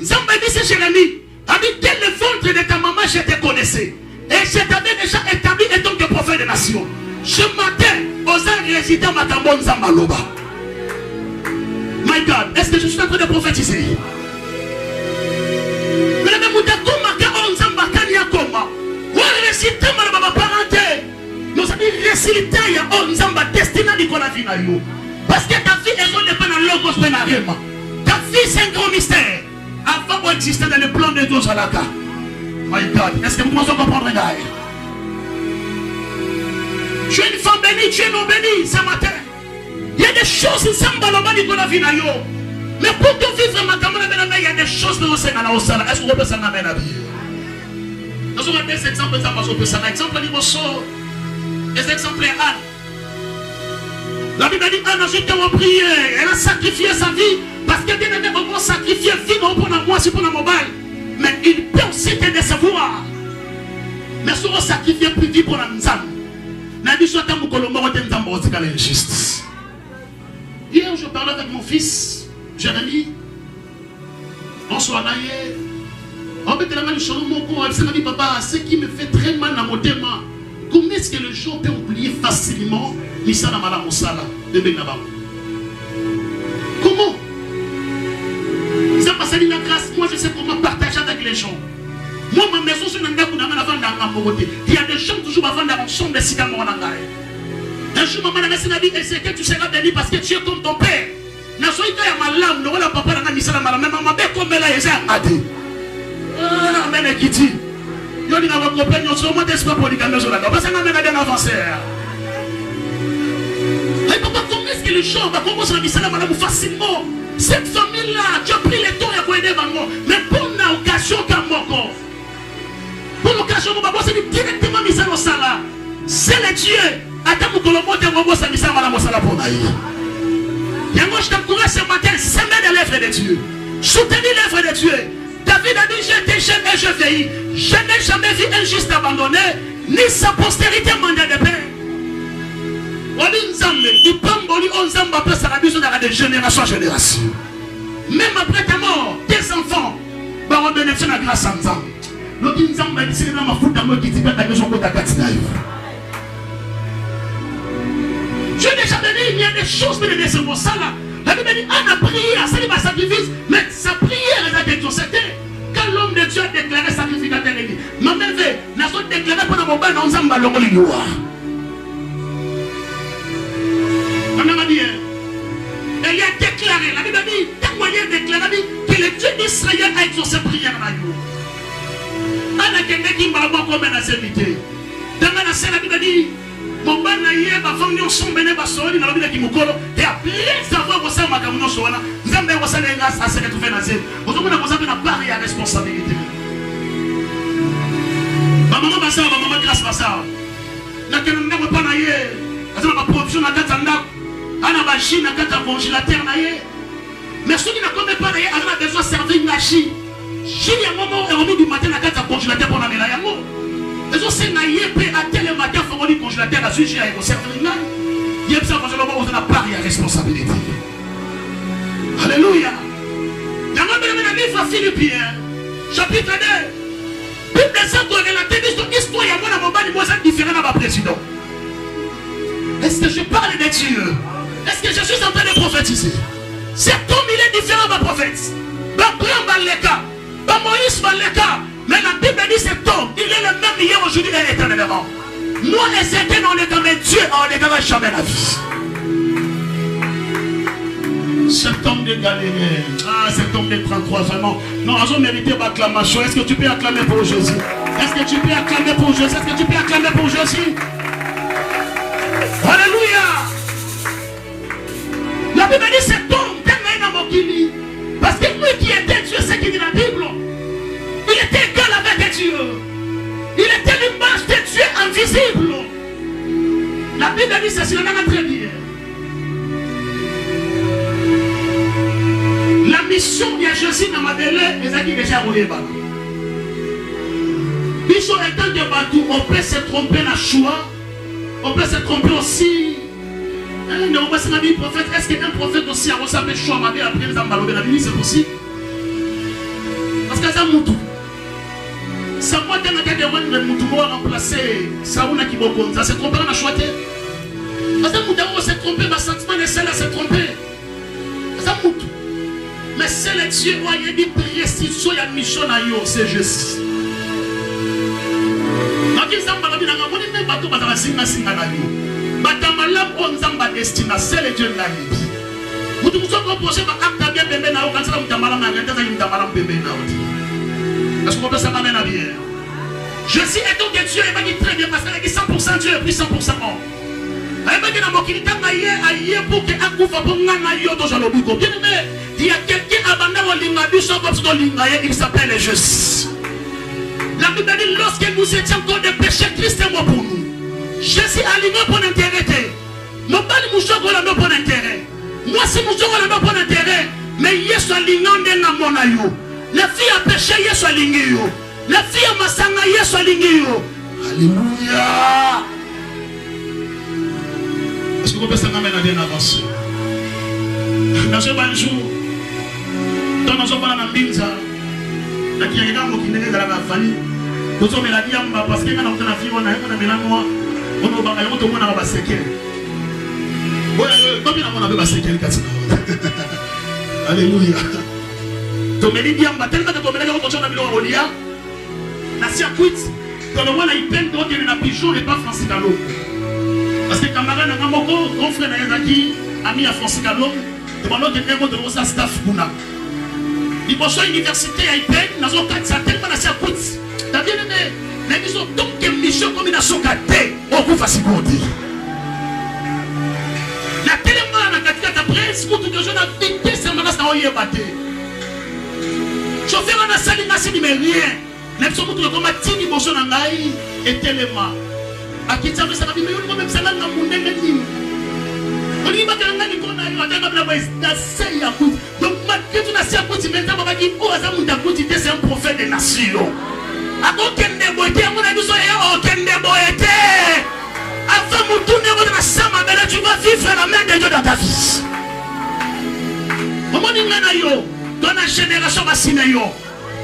Nzamba dit c'est Jérémie. A dit dès le ventre de ta maman, je te connaissais. Et je t'avais déjà établi en tant que prophète de nation. Ce matin, aux résidents Matambo Nzamba Loba. My God, est-ce que je suis en train de prophétiser? Mais le même temps, comment Nzamba Kanya Koma? Ou réciter ma parenté? Nous avons récité il y a un Nzamba destiné à la vie. Parce que ta vie est dans le logos penarema. Ta vie c'est un grand mystère. Avant d'exister dans le plan de Dieu à la carte. My God, est-ce que vous commencez à comprendre, gars? Tu es une femme bénie, tu es non bénie ce matin. Il y a des choses qui sont dans la vie. Mais pour te vivre ma camarade, il y a des choses qui sont dans la vie. Est-ce que vous pouvez s'en amener à la vie? Nous avons des exemples, exemple des exemples Anne. La Bible dit Anne a jeté en prière, elle a sacrifié sa vie parce que bien aimé, on va sacrifier vie non pour moi, c'est pour la mobile. Mais il peut aussi te décevoir. Mais si on sacrifie plus vie pour la nzam, hier je parlais avec mon fils Jérémy. Bonsoir Naye. En fait, papa, ce qui me fait très mal dans mon thème, comment est-ce que les gens peuvent oublier facilement l'Issana Malam Moussala de Benabam? Comment? Ça passe à la grâce. Moi, je sais comment partager avec les gens. Moi, ma maison, c'est un gars qui il y a des gens toujours avant d'ensemble de Sikamo. Un jour, maman a dit que tu seras béni parce que tu es comme ton père. Je suis ma lame, le papa n'a mis ça dans ma lame, ma mère comme elle a dit. Ah, mais elle dit. Je dis à votre copain, nous sommes d'espoir pour les gamins sur la table. Parce que nous avons avancé. Et papa, comment est-ce que les gens vont commencer à dire ça facilement? Cette famille-là, tu as pris le temps pour aider maman. Mais pour une occasion comme moi, pour l'occasion, c'est directement mis ça dans ça là. C'est le Dieu. Attends, que le monde est mis ça dans la salle pour naïr. Et moi, je t'encourage ce matin, semer de l'œuvre de Dieu. Soutenir l'œuvre de Dieu. David a dit, j'étais jeune et je vieillis. Je n'ai jamais vu un juste abandonné, ni sa postérité mandée de paix. On dit Nzambe, il peut m'boli, on Nzambe après ça, la vision de génération en génération. Même après ta mort, tes enfants vont bénéficier de la grâce à Nzambe. L'autre Nzambe a dit, c'est là ma faute à moi qui dit que ta maison côté à Katinaï. Je n'ai jamais dit, il y a des choses qui ne sont pas ça là. La Bible dit, Anne a prié, ça n'est pas sacrifice, mais sa prière est à détourner. Quand l'homme de Dieu a déclaré sacrificateur, il dit, ma mère n'a pas déclaré pour le moment, non, Nzambe a l'homme de Loa. Elle a déclaré, la Bible dit, témoigné déclaré que le Dieu d'Israël a exaucé prière à nous. Anne a quelqu'un qui m'a dit comme elle a servité. Dans la Bible dit, mon ban a eu ma famille son béné basoli dans la Bible qui me colle et a plein de savoir pour ça ma camouflage sur là. Nous avons besoin de grâce à ce que tu fais nazer. Vous avez besoin de la part et la responsabilité. Ma maman va ça, ma maman grâce à ça. La que nous n'avons pas naïe. Parce que ma provision n'a qu'à t'en ana machine à quatre congélateur naïe. Mais ceux qui ne connaissent pas naïe, on a besoin de servir une machine. Si il y a un moment où on du matin à quatre congélateur pour la médaille. Les autres c'est naïe à tel matin faut du congélateur à sujet à servir une main. Il y a besoin de moment où on a part et responsabilité. Alléluia. Dans le livre Philippiens, chapitre 2, Bible des autres relatés l'histoire, il y a un moment où c'est différent à ma président. Est-ce que je parle de Dieu? Est-ce que je suis en train de prophétiser? Cet homme, il est différent de ma prophète. Abraham va le cas. Moïse va le cas. Mais la Bible dit cet homme, il est le même hier, aujourd'hui et éternellement. Moi et certains, on est comme Dieu, on ne gagnera jamais la vie. Cet homme de Galilée, cet homme de 33 ans, non, ils ont mérité l'acclamation. Est-ce que tu peux acclamer pour Jésus? Est-ce que tu peux acclamer pour Jésus? Est-ce que tu peux acclamer pour Jésus? Alléluia. La Bible dit cet homme, parce que lui qui était Dieu, c'est ce qu'il dit la Bible. Il était égal avec Dieu. Il était l'image de Dieu invisible. La Bible dit ceci, on a très bien. La mission de Jésus dans ma délai, les amis déjà roulé. Mission étant de Batou, on peut se tromper dans le choix. On peut se tromper aussi. Est-ce qu'un prophète aussi a ressemblé choix ma vie après les ambalobés? La Bible, c'est possible. Parce que ça moutou. Ça moi dans la tête de le moutou va remplacer Saouna qui bokon. Ça s'est trompé dans la choix. Parce que moutou s'est trompé, ma sentiment de celle-là s'est trompé. Ça moutou. Mais c'est le Dieu où il y a dit restitution, il y a mission à yo, c'est juste. Donc ils ont parlé dans la monnaie, même bateau, bateau, singa na yo. Batamalam on zamba destina, c'est le Dieu de la vie. Vous devez vous reprocher par acte bien bébé na o, quand ça vous tamalam na rien, ça vous tamalam bébé na o. Est-ce qu'on peut ça m'amène à bien? Jésus étant que Dieu, il m'a dit très bien, parce qu'il a dit 100% Dieu et puis 100% homme. Il m'a dit dans mon kilita, il pour que Akoufa pour Yoto. Bien aimé, il y a quelqu'un abandonné au Lingabuso, il s'appelle Jésus. La Bible dit, lorsque nous étions encore des péchés, Christ est mort pour nous. Jésus a ligné pour intérêt. Mon père nous joue pour intérêt. Moi, si nous jouons pour intérêt, mais Yesu a ligné dans mon aïe. La fille a péché, Yesu a ligné. La fille a massanga, Yesu a ligné. Alléluia. Est-ce que vous pouvez s'amener à bien avancer? Dans ce bon jour, dans nos enfants, dans Binza, dans qui est dans qui est dans la famille, nous sommes la diamba parce que quand on a fille, on a mélange, on a bagay, on a un baséqué. Ouais, pas bien on a baséqué le cas. Alléluia. Donc les diamba tellement que on mélange, on a mis au Rolia, la circuit, quand on voit la hypen, donc il y a un pigeon et pas Francis Calo. Parce que camarade n'a pas beaucoup, grand frère Nayazaki, ami à Francis Calo, demandons que quelqu'un de nos staff Kuna. Il pense à l'université à Ipen, dans un cadre, ça tellement la circuit. T'as bien aimé, mais ils ont donc une mission comme une nation cadée, au coup facile pour dire. La tellement la qualité après, si vous tout de jeunes à vite, c'est un menace à oyer batté. Chauffeur en a sali, n'a sali, mais rien. Même si vous tout comme à Tini, mon son en aïe, et tellement. À qui ça veut ça va dire, mais on même ça n'a pas mon nez, on dit que on a eu un donc malgré tout c'est un prophète des nations. Avant qu'elle ne boite, on a dit qu'elle ne boite. Avant de tourner dans la sama, tu vas vivre la main de Dieu dans ta vie. Dans la génération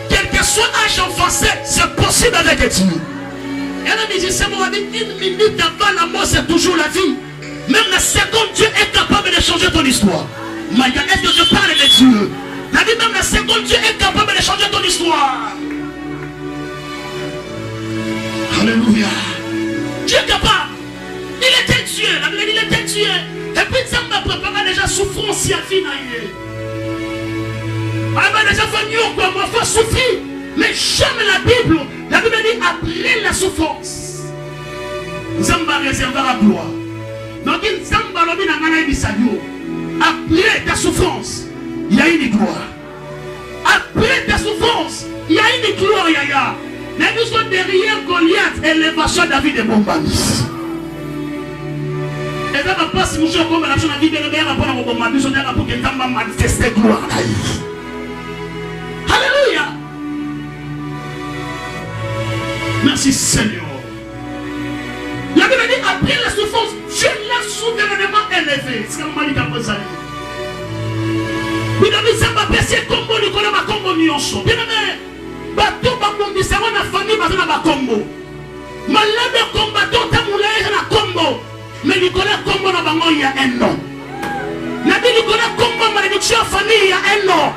quel que soit l'âge enfoncé, c'est possible avec Dieu. Et la musicien m'a dit une minute avant la mort, c'est toujours la vie. Même la seconde, Dieu est capable de changer ton histoire. Maïga, est-ce que je parle de Dieu? La vie, même la seconde, Dieu est capable de changer ton histoire. Alléluia. Dieu est capable. Il était Dieu. La Bible dit il était Dieu. Et puis, ça m'a préparé déjà souffrance si à fin. Elle m'a déjà fait mieux quoi, moi, il faut souffrir. Mais jamais la Bible dit après la souffrance, Zamba réservera la gloire. Donc, après ta souffrance, il y a une gloire. Après ta souffrance, il y a une gloire, Yaya. Mais nous sommes derrière Goliath et l'élévation de David et Bombani. Et là, on passe, nous sommes comme la chose de la vie de l'Église, nous sommes là pour que Zamba manifeste gloire. Alléluia. Merci Seigneur. La Bible dit après la souffrance, Dieu l'a souverainement élevé. C'est comme Malika Bozali. Il a dit ça va passer combo, Nicolas va combo nyonso. Bien aimé, bateau va bomber ça va la famille va na combo. Malade combattant ta moulin na combo. Mais Nicolas combo na bango il y a un an. La Bible Nicolas combo malédiction famille il y a un an.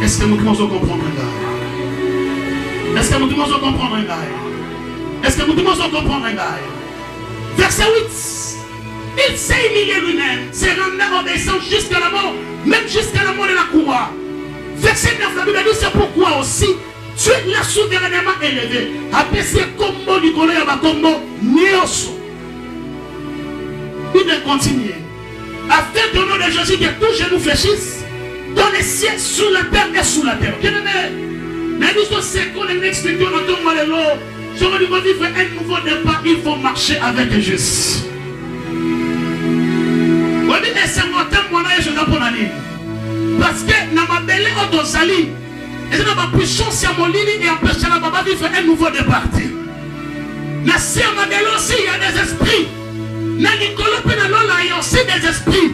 Est-ce que nous pouvons comprendre là? Est-ce que nous pouvons comprendre là? Est-ce que nous devons comprendre un gars? Verset 8. Il s'est humilié lui-même, s'est rendu obéissant jusqu'à la mort, même jusqu'à la mort de la croix. Verset 9, la Bible dit c'est pourquoi aussi Dieu l'a souverainement élevé. Après c'est combo du collègue à combo, Nioso. Il est continué. Afin que nom de Jésus que tous genou fléchissent, dans les cieux, sous la terre et sous la terre. Bien aimé, mais nous sommes sécons les expliquons dans ton malheur. Si on veut vivre un nouveau départ, il faut marcher avec Jésus. On dit que c'est mon temps, mon âge, je dois prendre la ligne. Parce que dans ma belle autosali, et dans ma puissance, à mon ligne et empêcher la baba vivre un nouveau départ. Dans ma belle aussi, il y a des esprits. Dans Nicolas Penalola, il y a aussi des esprits.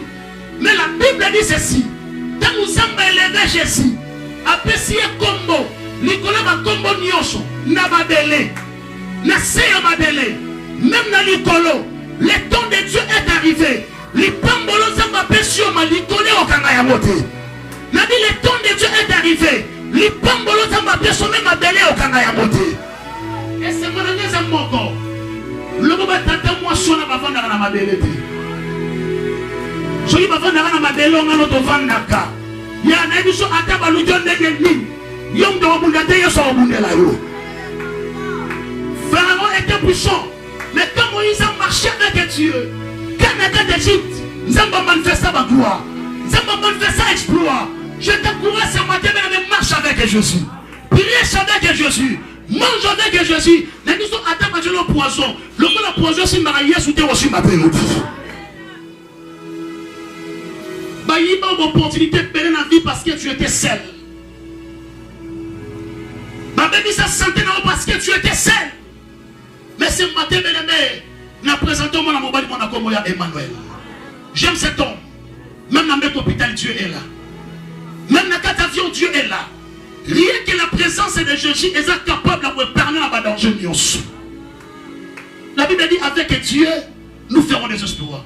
Mais la Bible dit ceci. Quand nous avons élevé Jésus, après si un combo, Nicolas va combo nyosho, n'a pas belé. Même dans l'icolo, le temps de Dieu est arrivé. Les pambolo zamba pesio ma l'icolo au kangayamote. Le temps de Dieu est arrivé. Les pambolo zamba pesio même ma belé au kangayamote. Et c'est mon ami Zamboko. Le moment tata moi sur la bavanda na ma belé. Soyi bavanda na ma belé on a notre vandaka. Ya na biso ataba lujon de ni. Yom de Obundate, Yoso Obundela yo. Pharaon était puissant. Mais quand Moïse a marché avec Dieu, Canada d'Égypte, nous avons manifesté ma gloire. Nous avons manifesté exploit. Je t'encourage ce matin, mais marche avec Jésus. Prie avec Jésus. Mange avec Jésus. Nous disons, attends, manger le poison. Le poison, c'est marié, c'est aussi ma période. Il y a une opportunité de périr la vie parce que tu étais seul. Ma bébé, ça sentait parce que tu étais seul. Mais ce matin, bien-aimé, nous présentons mon amour, mon Emmanuel. J'aime cet homme. Même dans notre hôpital, Dieu est là. Même dans notre avion, Dieu est là. Rien que la présence de Jésus est capable de parler dans le danger. La Bible dit avec Dieu, nous ferons des exploits.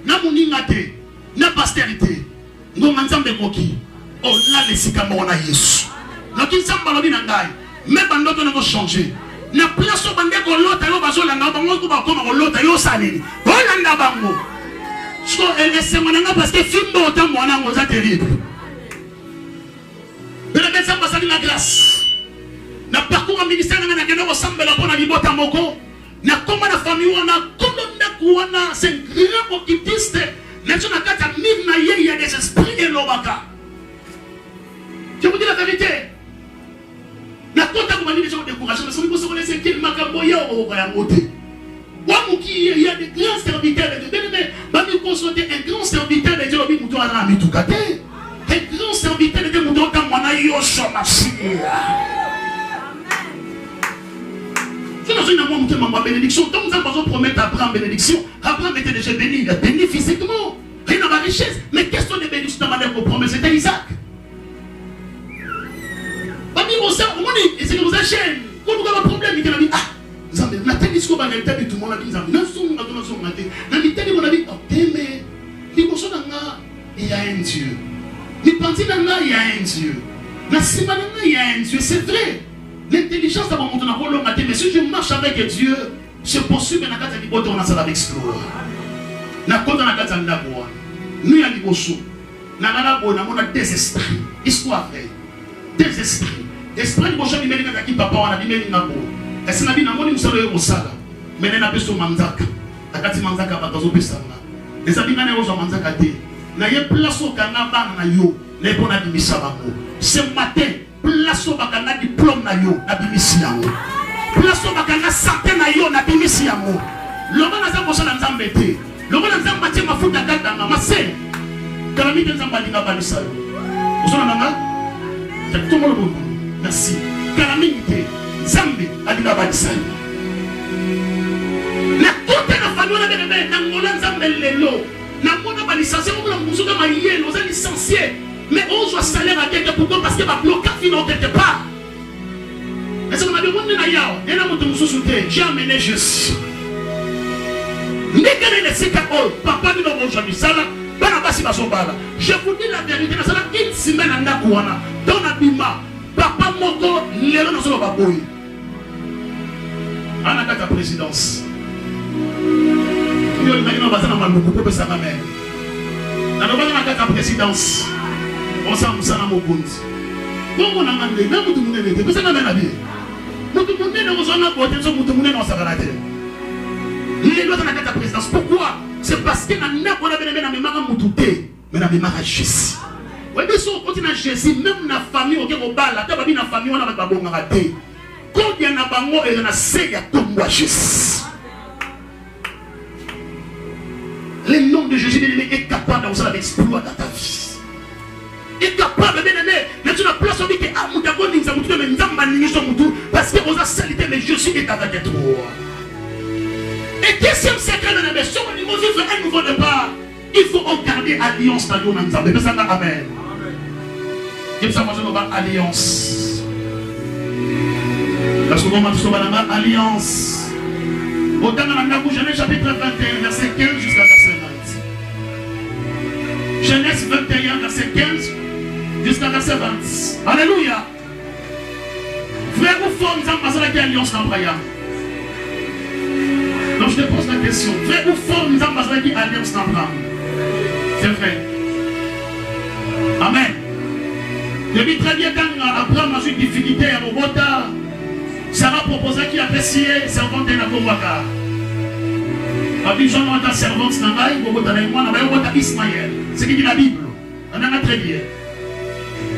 Dans mon ingate, dans la postérité, nous avons oh là, les sycamores, on a Jésus. Nous avons dit même quand nous avons changé. Na place au bandé ko lota yo bazola na bango ko ba koma ko lota yo salini. Holanda bango. So laissez moi nga parce que fimbo autant moi na ngoza terrible. Bela besa pasali na grâce. Na parcours ministère na ngena ko sambela pona libota moko. Na koma na famille wana kolonda kuwana c'est grand occultiste. Na tuna kata mine na ye ya des esprits et lobaka. Je vous dis la vérité. Na kota ko mani gens découragés mais c'est pour connaître qu'il makambo ya o ya moté. Wa muki il y a des grands serviteurs de Dieu mais ba mi consulter un grand serviteur de Dieu obi muto ana mi tukate. Un grand serviteur de Dieu muto ta mwana yo shomasi. C'est dans une amour qui m'a bénédiction. Donc nous avons promettre Abraham bénédiction. Abraham était déjà béni, il a béni physiquement. Il n'a pas de richesse. Mais qu'est-ce que les bénédictions dans la promesse? C'était Isaac. Et c'est que vous achetez. Quand vous avez un problème, il a dit, ah, vous avez un discours, vous avez un tout le monde a dit, vous avez un discours, vous avez un discours, mais il y a un Dieu. Il y a un Dieu. Il y a un Dieu. C'est vrai. L'intelligence va monter dans le matin, mais si je marche avec Dieu, je poursuis dans la carte de l'Ibote, on a ça avec explorer. Na kota na kata ndabo. Nous ya liboso. Na nalabo na mona des esprits. Histoire vraie. Des esprits. Esprit liboso ni melika ki papa wana di meli ngabo. Kasi na bi na moni musalo yo mosala. Mene na peso manzaka. Akati manzaka ba tozo pesa na. Eza bingane yo zo manzaka te. Na ye place o kanga ba na yo. Le bona di misabango. Ce matin, place o bakanga diplôme na yo na bimisi yango. Place o bakanga santé na yo na bimisi yango. Loba na za mosala nzambe te. Loba na nzamba tie mafuta kata na mase. Kalami te nzamba linga balisa yo. Osona nanga? Tout le monde. Merci. Calamité, Zambi, Adina Badissan. La toute la famille de la dans mon Zambé Lelo. La mona balisation, on a besoin de marier, on a licencié. Mais on doit salaire à quelque part parce qu'il va bloquer quelque part. Et ça m'a demandé d'ailleurs, et là, mon souci, j'ai amené Jésus. Mais quel est le secret? Papa dit non, aujourd'hui, ça là, je vous dis la vérité, ça là, une semaine à Nakouana, dans l'abima. Papa Moko, l'élo dans son baboui. En attaque à présidence. Il y a une basée dans ma moukou, peut sa mère. Dans le basé à présidence. On s'en moussa dans mon compte. Bon, on a demandé, même tout le monde était, mais ça n'a rien à dire. Tout le monde est dans son côté, tout le monde est dans sa galaté. L'élo dans la présidence. Pourquoi? C'est parce que n'a pas la mémoire de ma moutouté, mais la mémoire de Jésus. Oui, mais si on continue à Jésus, même la famille, on va la famille, on a pas bon raté. Quand il y a un bango et on a ségué à tomber à Jésus. Le nom de Jésus est capable de faire l'exploit dans ta vie. Il est capable de faire. Mais tu n'as pas place où il y a un moutagon, il y a un moutagon, il y a un moutagon, parce que vous avez salité, mais Jésus est avec toi. Et deuxième secret de la maison, il faut faire un nouveau départ. Il faut garder alliance dans nos âmes. Amen. Il faut avoir alliance. Parce que nous avons alliance. Au temps de la Genèse chapitre 21, verset 15 jusqu'à verset 20. Genèse 21, verset 15 jusqu'à verset 20. Alléluia. Frère ou femme, nous avons passé alliance dans le royaume. Donc je te pose la question. Frère ou femme, nous avons passé alliance dans le royaume. C'est vrai. Amen. Je dis très bien quand Abraham a eu une difficulté à Robota, Sarah proposa qu'il a apprécié servante de la Kowaka. Abidjan a servante Nangaï, Robota Naïmouana, Robota Ismaël. C'est qui dit la Bible. On en a très bien.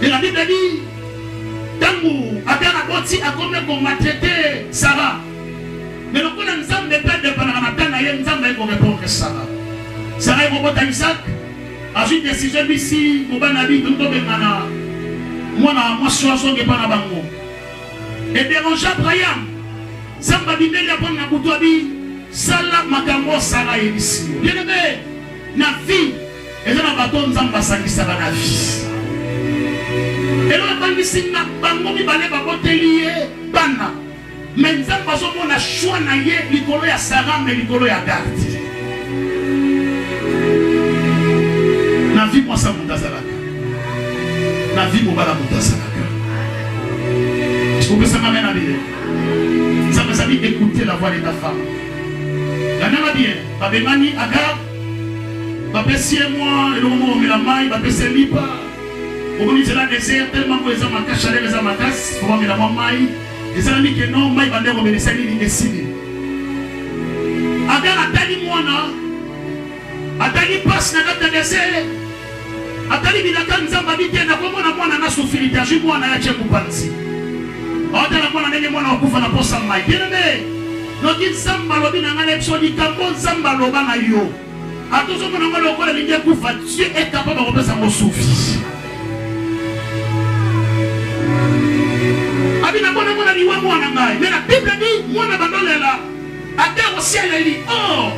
Et la Bible dit, Tango, Agar Aboti a combien qu'on m'a traité Sarah. Mais le coup d'un Nzam n'est pas de Panamatan, Nzam va répondre à Sarah. Sarah et Robota Isaac a eu une décision ici, Mobanabi, tout le monde. Moi, je suis en train de bango. Et dérange Abraham. Samba Bibeli a pris un couteau à bi. Salah Makambo Sarah et ici. Bien aimé, na vie. Et là, on va donner Zamba Saki Sarah na vie. Et là, on va dire que bango mi balé ba botelier bana. Mais Zamba so mon a choix na ye likolo ya Sarah mais likolo ya Gardi. Na vie moi ça mon dazalaka. La vie mobile à Moutasalaka. Vous pouvez s'amener à dire. Ça me dit écouter la voix de ta femme. La même bien. Babemani Agar. Babessi et moi, et le moment où il a maille, Babessi Lipa. Au milieu de la désert, tellement que les hommes à chaleur, les hommes à casse, pour voir la maille. Les amis qui non, maille, bandé, on me il décide. Agar a tali moi, a tali passe dans le désert. Atali bilaka nzamba bite na komona mwana na sofilita ju mwana ya cheku panzi. Otala mwana nenge mwana okufa na posa mai. Bien-aimé. Noki nzamba lobi na ngana episode kambo nzamba loba na yo. Atozo mwana ngolo kola linge kufa Dieu est capable de repasser mon souffle. Abina mwana ni wa mwana ngai. Mais la Bible dit mwana bandolela. Ate au ciel elle dit oh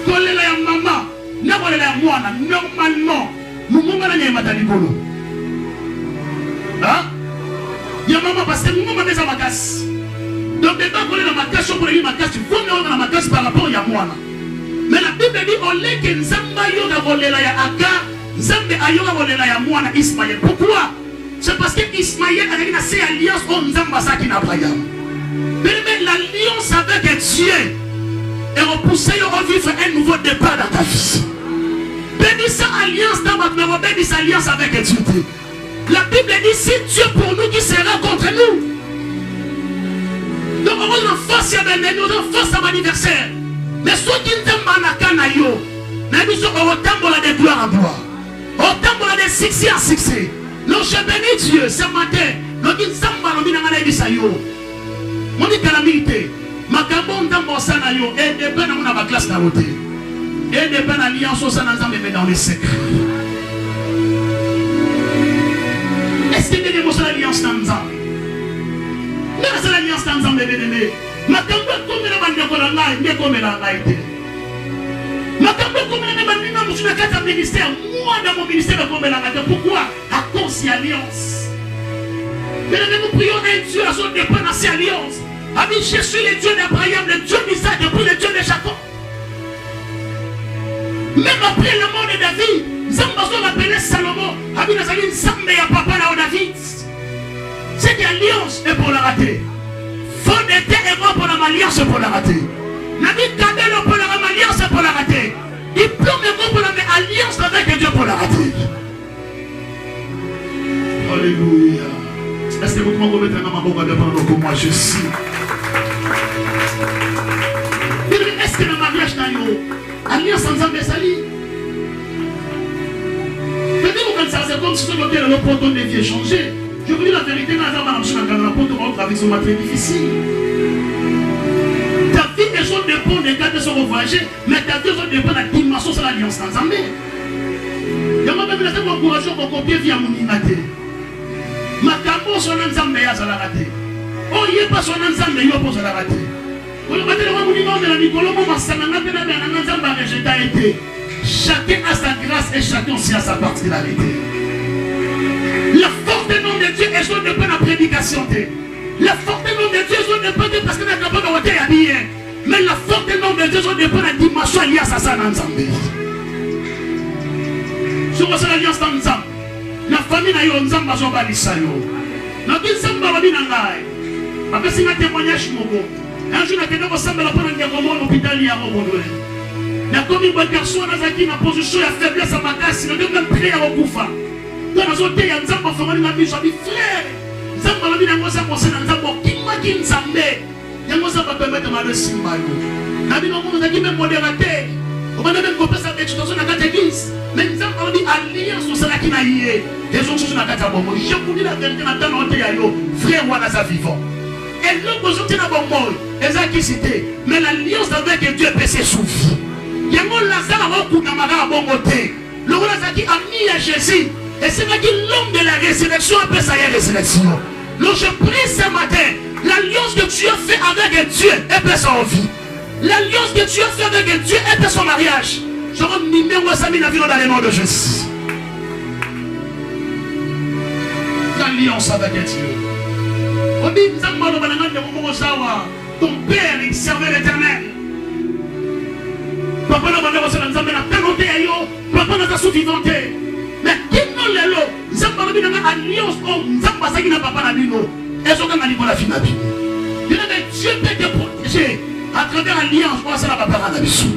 kolela ya mama na kolela ya mwana normalement. Nous sommes là, nous sommes là. Il y a maman parce que nous sommes dans ma casse. Donc, dès qu'on est dans ma casse, on peut aller dans ma casse. Il faut nous dans ma casse par rapport à moi. Mais la Bible dit on est que Nzamba yoga volela ya Aga, Nzambe ayoga volela ya mwana Ismaël. Pourquoi? C'est parce que Ismaël a une alliance au Nzamba Saki n'Abraham. Mais l'alliance avec Dieu est repoussée au vivre un nouveau départ dans ta vie. Bénisse alliance dans votre maison, bénisse alliance avec Dieu. La Bible dit si Dieu pour nous qui sera contre nous. Donc on va force à nous, on force à l'anniversaire. Mais ceux qui ne t'aiment pas na kanayo, na biso au tambola de gloire en gloire, au tambola de succès en succès. Donc je bénis Dieu ce matin. Donc il s'emballe au binangana bisayo. Mon dit calamité. Makabon tambo sana yo et de ben on a ma classe na route. Et de ben alliance au sana nzambe mais dans les secrets. Est-ce que tu as l'alliance dans nzambe? Mais c'est l'alliance dans nzambe bien-aimé. Makambo comme la bande ko la ngai ndé comme la ngai té. Makambo comme la bande na musuna kata ministère. Moi dans mon ministère comme la ngai. Pourquoi? À cause de l'alliance. Mais nous prions un Dieu à son dépend dans cette alliance. Ami, je suis le Dieu d'Abraham, le Dieu d'Isaac et puis le Dieu de Jacob. Même après le mort de David, Zambazo l'appelait Salomon. Ami, nous avons Zambé à papa là au David. Cette alliance est pour la rater. Fond d'été et mort pour la alliance pour la rater. Nabi Kadelo pour la alliance pour la rater. Diplôme et mort pour la alliance avec Dieu pour la rater. Alléluia. Est-ce que vous pouvez mettre un maman devant nous comme moi je suis? Est-ce que le mariage n'a eu alliance sans ambassadeur? Peut-être que c'est comme si le proton de vie est changé. Je vous dis la vérité, avec son matériel difficile. Ta vie est sur le pont des cas de son voyager, mais ta vie est sur le pont de la dimension de l'alliance sans ambassadeur. Il y a même des encouragements pour copier via mon imité. Makambo son nzambe ya za la raté. Oh yé pas son nzambe yo pour la raté. On va dire au niveau de la Nicolo mo sananga pe na nzamba rejeté été. Chacun a sa grâce et chacun aussi a sa particularité. La force du nom de Dieu est sur de la prédication. La force du nom de Dieu est sur de parce que n'a pas de côté habillé. Mais la force du nom de Dieu est sur de la dimension liée à sa nzambe. Sur l'alliance nzambe. La famille n'a eu nzamba zo balisa yo. Na nzamba babi na ngai. Apesi na témoignage moko. Un jour na tendo samba la pona ngeko mo l'hôpital ya Mobondo. Na komi bon garçon na zaki na position ya faiblesse à makasi, na même prier à okufa. Dans la zone, il y a un enfant qui a mis frère. Il y a un enfant qui a mis Nzambe. Il y a un enfant qui a permettre de Simba. Il y a un enfant qui a modérateur. On va même couper sa tête dans une église. Mais nous avons dit alliance au Sénat qui n'a yé. Les autres choses n'a pas bon. Je vous dis la vérité dans le temps frère Wanaza vivant. Et l'autre chose qui n'a pas bon. Les a qui cité. Mais l'alliance avec Dieu peut se souffrir. Il y a un Lazare à beaucoup d'amara à bon côté. Le Lazare qui a mis à Jésus. Et c'est là que l'homme de la résurrection appelle ça la résurrection. Donc je prie ce matin. L'alliance que tu as fait avec Dieu est peut sa vie. L'alliance que tu as fait avec Dieu est son mariage. Je rends numéro à Samy Navino dans le nom de Jésus. L'alliance avec Dieu. On dit, ton père, il servait l'éternel. Papa n'a pas de papa n'a pas sous-vivante. Mais qui n'a pas l'eau? Nous avons dit alliance. Nous avons pas dit que papa n'a pas l'eau. Et ce qu'on a dit pour la finale. Dieu peut te protéger. À travers l'alliance, moi, c'est la papa à la bisou.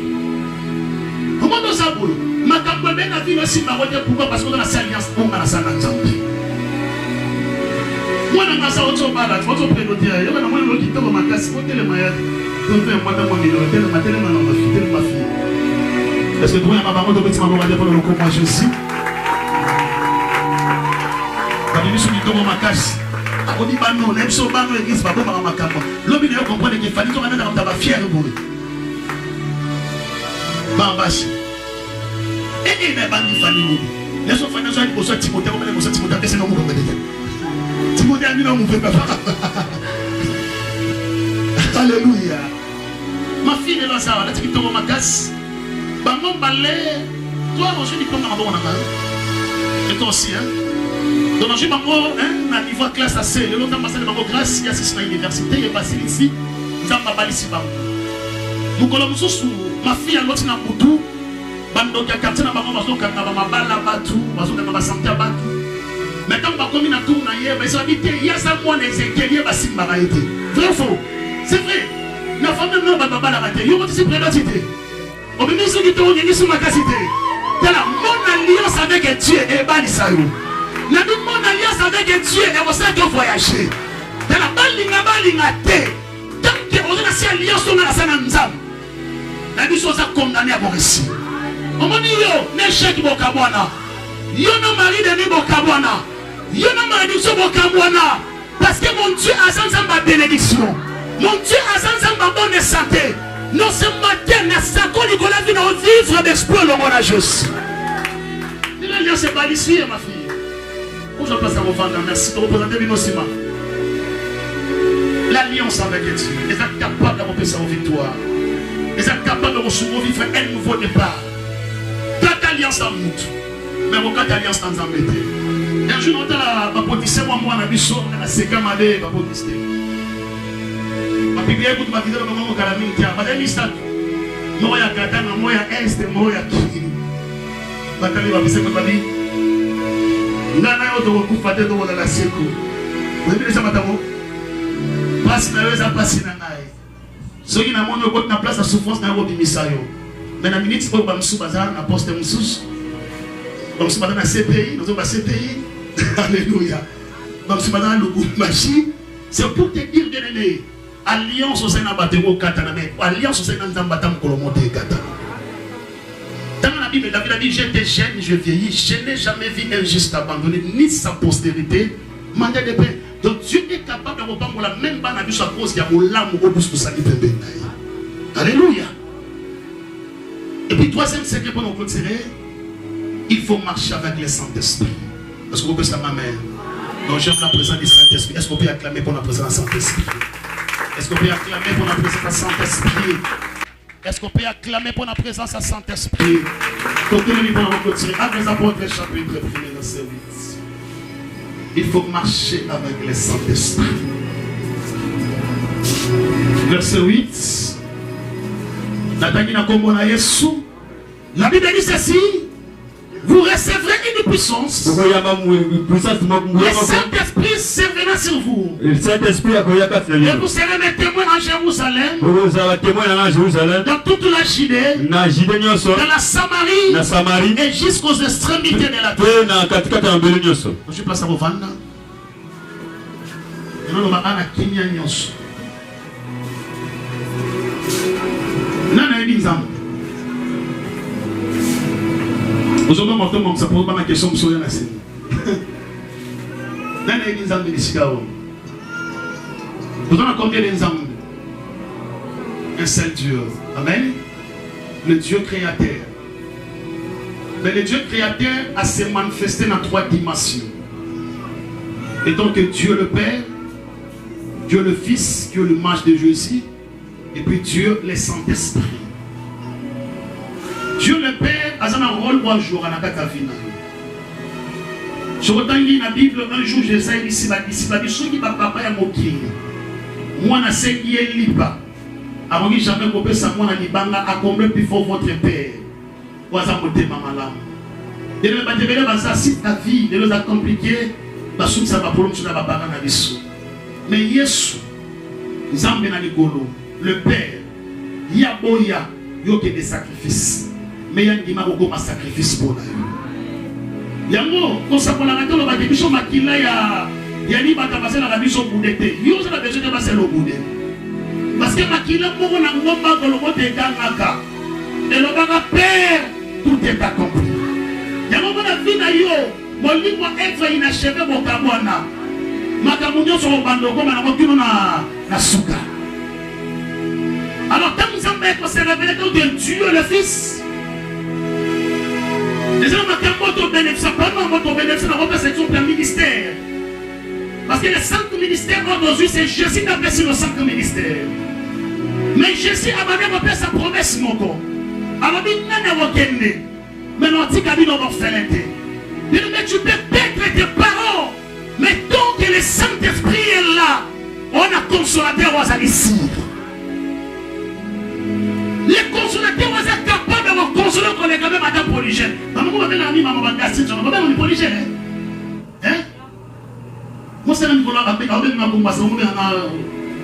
Comment nous savons? Ma campagne a vu aussi ma voix. Pourquoi? Parce qu'on a cette alliance. On a ça dans le temps. Moi, je suis en train de faire des choses. Je suis en train de faire des choses. Je suis en train de faire des choses. Est-ce que tu as ma maman de petit maman pour le comment je suis? Je suis en train de faire on dit bah non, les gens ne disent pas bon ma campagne. L'homme il comprend qu'il fallait qu'on ait dans fier pour lui. Bambashi. Et il est bandi famille. Les gens font des choses pour ça Timothée, on met pour ça Timothée, c'est non mon Timothée a mis non mon papa. Alléluia. Ma fille est là ça, là tu qui tombe ma casse. Bah mon balai, toi aujourd'hui tu prends ma bonne main. Et toi aussi hein. Donc, je suis à niveau classe assez. Le long de passer de ma classe, il y a 6 ans à l'université, il est passé ici. Nous avons pas ici. Nous avons ma fille à l'autre dans Boutou. Bando qui a quartier dans ma maman, parce qu'on a ma balle à tout, parce qu'on a ma santé à battre. Mais quand on va communiquer à tout, il y a ça, moi, les équipes, il y a des mariés. Vrai ou faux? C'est vrai. La famille n'a pas de balle à battre. Il y a aussi prédacité. Au ministre qui tourne, il y a sur ma casité. C'est la mon alliance avec Dieu et Balisayo. La mon alliance avec Dieu et vous savez que voyager. Dans la balinga tant que vous avez cette alliance on a la sana nzam. La vie chose à condamner à Borissi. On m'a dit yo, n'échec bokabwana. Yo no mari de ni bokabwana. Yo no malédiction bokabwana. Parce que mon Dieu a sans ma bénédiction. Mon Dieu a sans ma bonne santé. Non ce matin, n'a sa Nicolas vient vivre d'exploit le monageux. L'alliance est pas ici ma fille. Je passe à vos vendeurs. Merci de représenter Binosima. L'alliance avec Dieu. Ils sont capables d'avoir sa victoire. Ils sont capables de vivre un nouveau départ. Quatre alliances en mout. Mais vos quatre alliances en embêté. Un jour, on a la police, moi, on a vu ça, on a sécamé, la police. Ma fille, écoute ma vidéo, maman, on a mis, tiens, madame, il s'est dit, moi, il y a Katana, moi, il y a Est, moi, il y a Kiri. Batali va pisser, ma vie. Nana yo kufa te do la seko. Vous avez ça matamo. Passe na weza passe na ngai. Soki na mono ko na place de souffrance na robi misayo. Mais na minute ko ba msu bazar na poste msus. Ba msu bazar na CPI, nous ba CPI. Alléluia. Ba msu bazar le Machi, c'est pour te dire bien aimé. Alliance au sein na batero katana mais alliance au sein na nzambata mkolomote katana. Dans la Bible, David a dit, j'étais jeune, je vieillis, je n'ai jamais vu un juste abandonné, ni sa postérité, mandat de paix. Donc Dieu est capable de reprendre la même banne à Dieu à cause qu'il y a mon lame au bout de ça qui peut. Alléluia. Et puis troisième secret pour nous clôturer, il faut marcher avec le Saint-Esprit. Est-ce que vous pouvez ça ma mère? Donc j'aime la présence du Saint-Esprit. Est-ce qu'on peut acclamer pour la présence du Saint-Esprit? Est-ce qu'on peut acclamer pour la présence du Saint-Esprit? Est-ce qu'on peut acclamer pour la présence du Saint-Esprit? Continuez pour nous continuer. Avec les apôtres, chapitre 1, verset 8. Il faut marcher avec le Saint-Esprit. Verset 8. La Bible dit ceci. Vous recevrez une puissance. Le Saint-Esprit servira sur vous. Et vous serez mes témoins à Jérusalem, dans toute la Judée, dans la Samarie, et jusqu'aux extrémités de la terre. Je suis place à vos vannes. Et nous, on va à Kenya Nyos. Nana Elizam. Vous avez montré mon ça pour pas ma question sur la scène. Nana Elizam de Chicago. Vous en avez combien d'exemples? Un seul Dieu. Amen. Le Dieu créateur. Mais le Dieu créateur a se manifesté dans 3 dimensions. Et donc Dieu le Père, Dieu le Fils, Dieu l'image de Jésus, et puis Dieu le Saint-Esprit. Dieu le Père a un rôle pour jouer à la vie. Je retenais dans la Bible, un jour, Jésus ici, la dit, ceux qui va papa à moquer. Moi, je sais qui est libre. Avant que jamais coupé ça, moi, je dis, à combien plus fort votre Père. Vous avez monté ma malam. Et le bâtiment, si ta vie, de nous a compliqué, parce que ça va pour nous, ça va pas dans la vie. Mais Yesu, Zambé na Nikolo, le Père, Yaboya, yo que des sacrifices. Mais il y a un sacrifice pour nous. Yango, quand ça prend la raison, on va dire que je makila ya ni bata passer la mission boudete. Yo ça a besoin de passer le boudé. Parce que makila moko na ngomba ko lo bote gangaka. Et le baba Père, tout est accompli. Yango na vie na yo, mon livre être inachevé mon kabwana. Makamunyo sur le bando comme on a dit na souka. Alors quand nous avons se révélé de Dieu le Fils. Les gens n'ont bénéficié, pas notre bénéfice dans votre section de ministère. Parce que les 5 ministères aujourd'hui, c'est Jésus qui a fait sur le 5 ministères. Mais Jésus a donné sa promesse, mon corps. Alors, il n'a pas de mais non, il dit dans l'orphelinité. Mais tu peux perdre tes parents. Mais tant que le Saint-Esprit est là, on a consolateur aux alissir. Les consolateurs vont être capables de vous consoler quand les gamins madame polygène. Maman, vous avez un ami, maman, vous avez un polygène. Hein? Moi, c'est un ami qui a appelé ma bombe,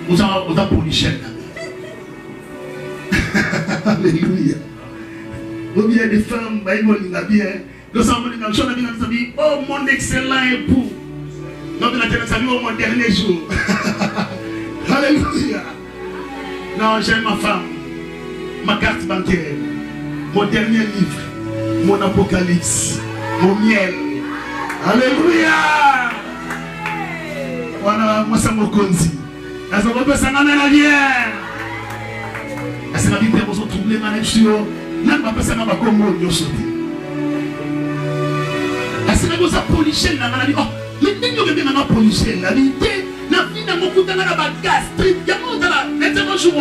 vous avez polygène. Alléluia. Vous avez des femmes, vous avez bien. Nous sommes venus oh mon excellent époux. Nous avons dit oh mon dernier jour. Alléluia. Non, j'aime ma femme. Ma carte bancaire, mon dernier livre, mon apocalypse, mon miel. Alléluia. Voilà, moi c'est mon konzi. Est-ce que vous pouvez s'en amener la vie? Est-ce que la vie peut vous troubler ma lecture? Non, pas ça n'a pas comme moi, nous sauter. Est-ce que vous avez policier dans la vie? Oh, mais nous devons maintenant policier la vie. La vie n'a pas beaucoup de gastrite. Il y a beaucoup de choses.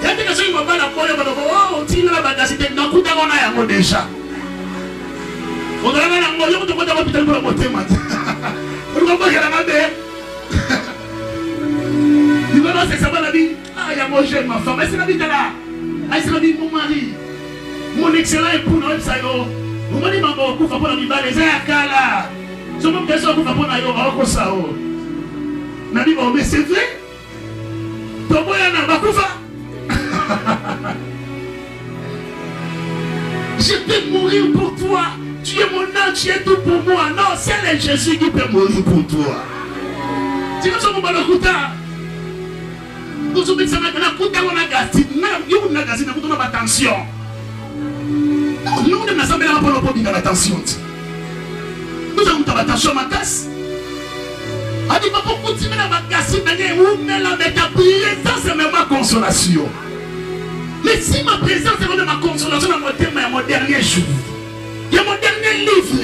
Il y a des gens qui vont pas la poire, oh, tu n'as pas d'assité, non, tout à l'heure, déjà. On a la moyen de voir l'hôpital pour la beauté, maintenant. On va voir la madé. Il va lancer ça, la vie. Ah, il y a mon jeune, ma femme, c'est la vie de là. Ah, c'est la vie de mon mari. Mon excellent époux, non, ça y est. Vous m'avez dit, maman, vous faites pas la vie, les airs, là. Je me dis, vous faites pas la vie, vous ça. N'a dit, mais c'est vrai. Ton boy, il n'a pas fait. Je peux mourir pour toi. Tu es mon âme, tu es tout pour moi. Non, c'est le Jésus qui peut mourir pour toi. Tu vois ce que je veux dire? Vous avez dit que vous avez attention. Nous avons attention. Nous avons attention à ma casse. On dit pas pour continuer à ma casse, mais la présence est même ma consolation. Mais si ma présence est vraiment ma consolation dans mon thème, mon dernier jour, il y a mon dernier livre.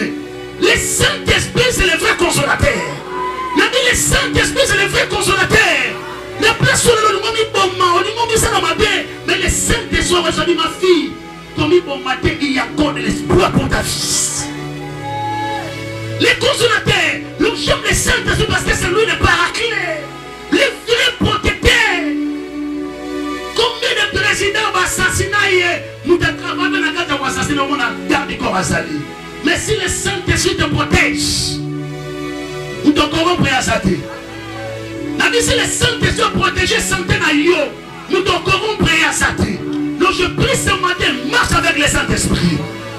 Le Saint-Esprit, c'est le vrai consolateur. Le Saint-Esprit, c'est le vrai consolateur. La place sur le monde, on dit ça dans ma vie. Mais le Saint-Esprit, je dis ma fille, comme il bon matin, il y a encore de l'espoir pour ta fille. Les consolateurs, nous sommes les Saint-Esprit parce que c'est lui le paraclet, le vrai protecteur. Combien de présidents vont assassiner? Nous avons travaillé dans la carte d'assassiner, on a gardé corps à salir. Mais si le Saint-Esprit te protège, nous te corrompre à salir. Dans A dit si le Saint-Esprit a protégé santé na yo, nous devons prier à Satan. Donc je prie ce matin, marche avec le Saint-Esprit.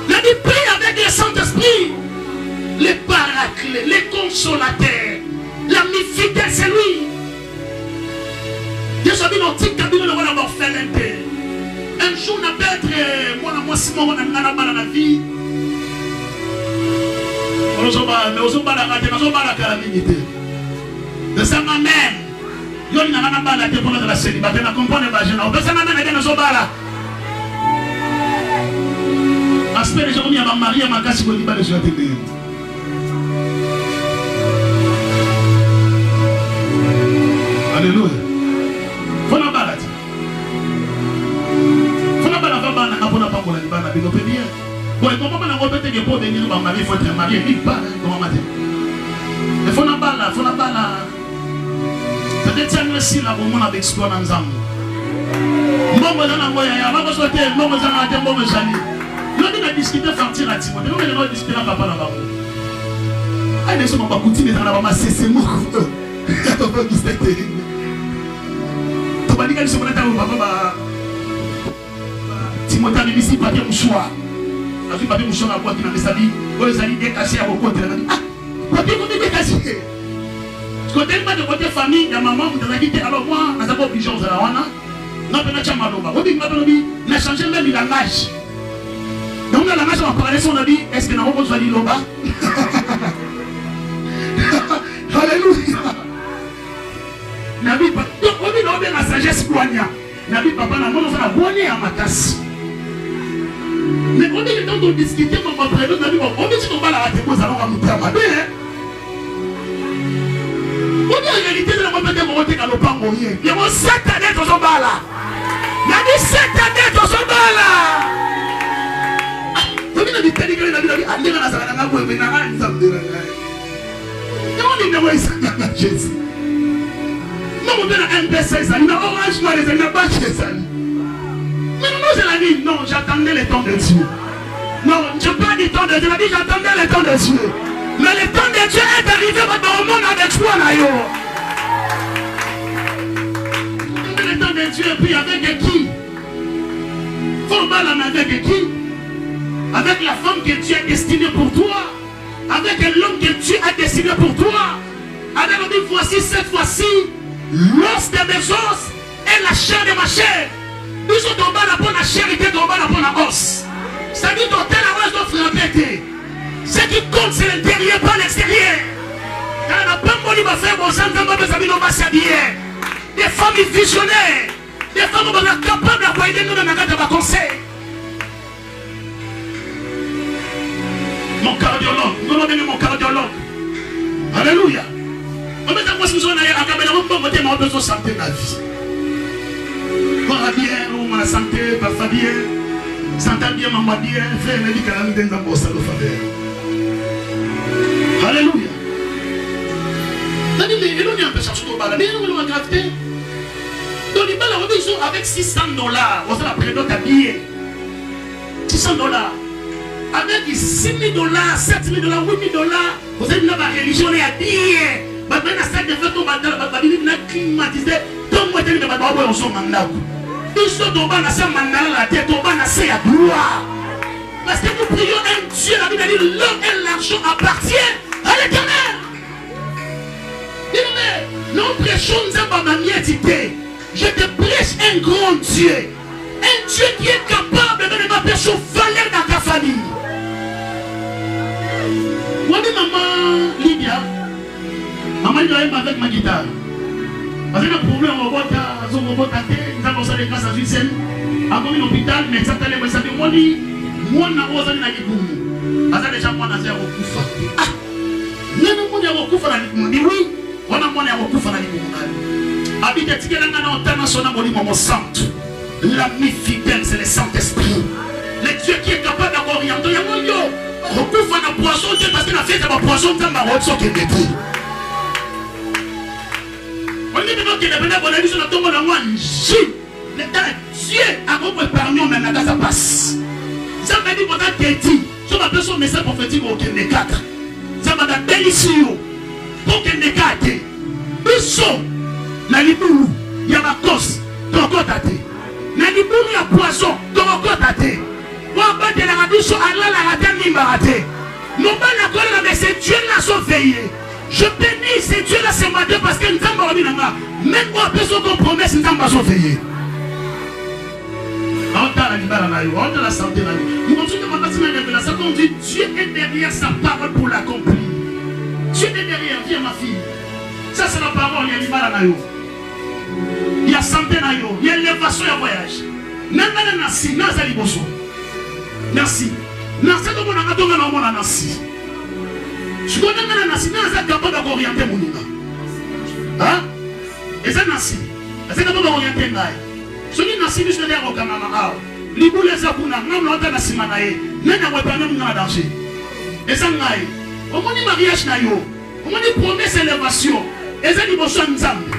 Il a dit prie avec le Saint-Esprit. Les paraclés, les consolateurs, l'ami fidèle, c'est lui. Dieu a dit non, petit cabinet, on va avoir fait l'intérêt. Un jour, on a peut-être, moi, Simon, on a mal dans la vie. On a pas la calamité. De ça, ma mère, il y a un mal à pour la célibataire, on comprend pas, on peut s'en amener dans la aspect les gens qui ont marié à ma casse pour libérer sur la télé. Alléluia. Faut la balade. Faut la balade avant na pour la pas pour la libérer na bien bien. Bon, comment on a répété que pour venir ma mari faut être marié vite pas comment matin. Il faut la balade, faut la balade. Peut-être ça nous si là pour moi avec toi dans ensemble. Maman dans la moya, maman souhaiter, maman dans la maman jali. Nous avons discuté partir à Timothée, nous avons discuté à papa là-bas. Ah, les gens m'ont pas continué dans la maman, c'est mon coup. Papa qui s'est terrible. Tu vas dire que je suis papa. Timothée a dit ici, papier mouchoir. Il a vu papier mouchoir à quoi qui n'a pas salué. Vous les avez décaché à vos côtés. Ah, papier qu'on est décaché. Parce que tellement de côté famille, la maman, vous avez dit alors moi, nous avons obligé aux Alawana. Nous avons fait un maloba. On a changé même le langage. Donc la langage on a parlé son avis, est-ce que nous avons besoin de l'oba? Alléluia. Nabi papa, donc on dit non la sagesse poignard. Nabi papa n'a pas la bonne à ma tasse. Mais on dit que quand on discute, on va prendre Nabi on dit qu'on va la rater, nous allons remonter à ma belle. On dit en réalité de la maman de mon côté quand on parle mourir. Il y a 7 années dans son bar là. Nabi 7 années dans son bar là. Il a dit que il a dit allez dans la salle là pour venir à nous amener. Non il ne voit pas Jésus. Non on donne un PC ça, il a orange noir les a pas chez ça. Mais non je l'ai dit non, j'attendais le temps de Dieu. Non, je pas du temps de Dieu, je dit j'attendais le temps de Dieu. Mais le temps de Dieu est arrivé dans le monde avec toi là yo. Le temps de Dieu et puis avec qui? Faut mal avec qui? Avec la femme que Dieu a destinée pour toi, avec l'homme que Dieu a destiné pour toi, avec on dit voici cette fois-ci l'os de mes os et la chair de ma chair. Nous sommes tombés là pour la chair et tombés là pour la os. C'est-à-dire que tel avance doit frapper. Ce qui compte c'est l'intérieur, pas l'extérieur. Quand on n'a pas voulu faire bon sang, on va s'habiller. Des femmes visionnaires, des femmes qui sont capables d'aider nous dans notre conseil. Mon cardiologue, nous avons donné mon cardiologue. Alléluia. On met en place que nous avons un besoin de santé dans la vie. Quand on a bien, on a la santé, parfois bien, santé bien, maman bien, frère, il dit qu'elle a mis dans le salon. Alléluia. C'est-à-dire, mais il y a un peu cherché au bas, mais il y a un gravité. Donc, il va la revision avec $600. On va la prendre ta billet. $600. Avec $6 000, $7 000, $8 000, vous avez une religion et à dire, maintenant, ça devait tomber climatisé, tout le monde est en son mandat. Ils sont tombés dans ce mandat, la tête tombée dans ce gloire. Parce que nous prions un Dieu, la Bible dit, l'homme et l'argent appartient à l'Éternel. Nous prêchons ma miette. Je te prêche un grand Dieu. Un Dieu qui est capable de me prêcher valeur dans ta famille. Moi, maman Lydia, maman Lydia est avec ma guitare. Parce que le problème, on va voter, nous avons ça des grâces à Jussel. À l'hôpital, mais ça t'allait, mais ça dit, moi, moi, na oza ni na libumu. Aza déjà moi na zia okufa. Ah. Nana moi ya okufa na libumu. Ni oui. Wana moi ya okufa na libumu nani. Habite tikela ngana otana sona molimo mo santo. L'ami fidèle c'est le Saint-Esprit. Le Dieu qui est capable d'orienter ya moyo. Okufa na poisson Dieu parce que na fait ba poisson tamba rotso ke bébé. On dit que le bénévole bonne vie sur la tombe de moi. Dieu a compris par nous même à sa passe. Ça m'a dit pendant que tu sur ma personne message prophétique au Kende 4. Ça m'a dit délicieux pour Kende 4. Biso na libulu ya bakos tokota te na libulu ya poisson tokota te wabadelaka biso alalaka te mimbaka te mobala kolela mais c'est Dieu là sont veillé. Je bénis c'est Dieu là ce matin parce que nous sommes remis là même quand personne qu'on promesse nous sommes pas veillé. On t'a la libération là, on t'a la santé là. Nous continuons à passer la révélation qu'on dit Dieu est derrière sa parole pour l'accomplir. Dieu est derrière, viens ma fille. Ça c'est la parole, il y a libération là. Il y a santé là, il y a élévation et voyage. Nana nasi, nasa liboso. Merci. Nasa comme on a donné dans mon nasi. Je connais nana nasi, nasa capable d'orienter mon nina. Hein? Et ça nasi. C'est capable d'orienter nai. Ce qui nasi nous c'est au Canada. Liboule ça pour nous, nous n'avons pas nasi manae. Nana va pas nous dans danger. Et ça nai. On dit mariage na yo. On dit promesse élévation. Et ça liboso nzambe.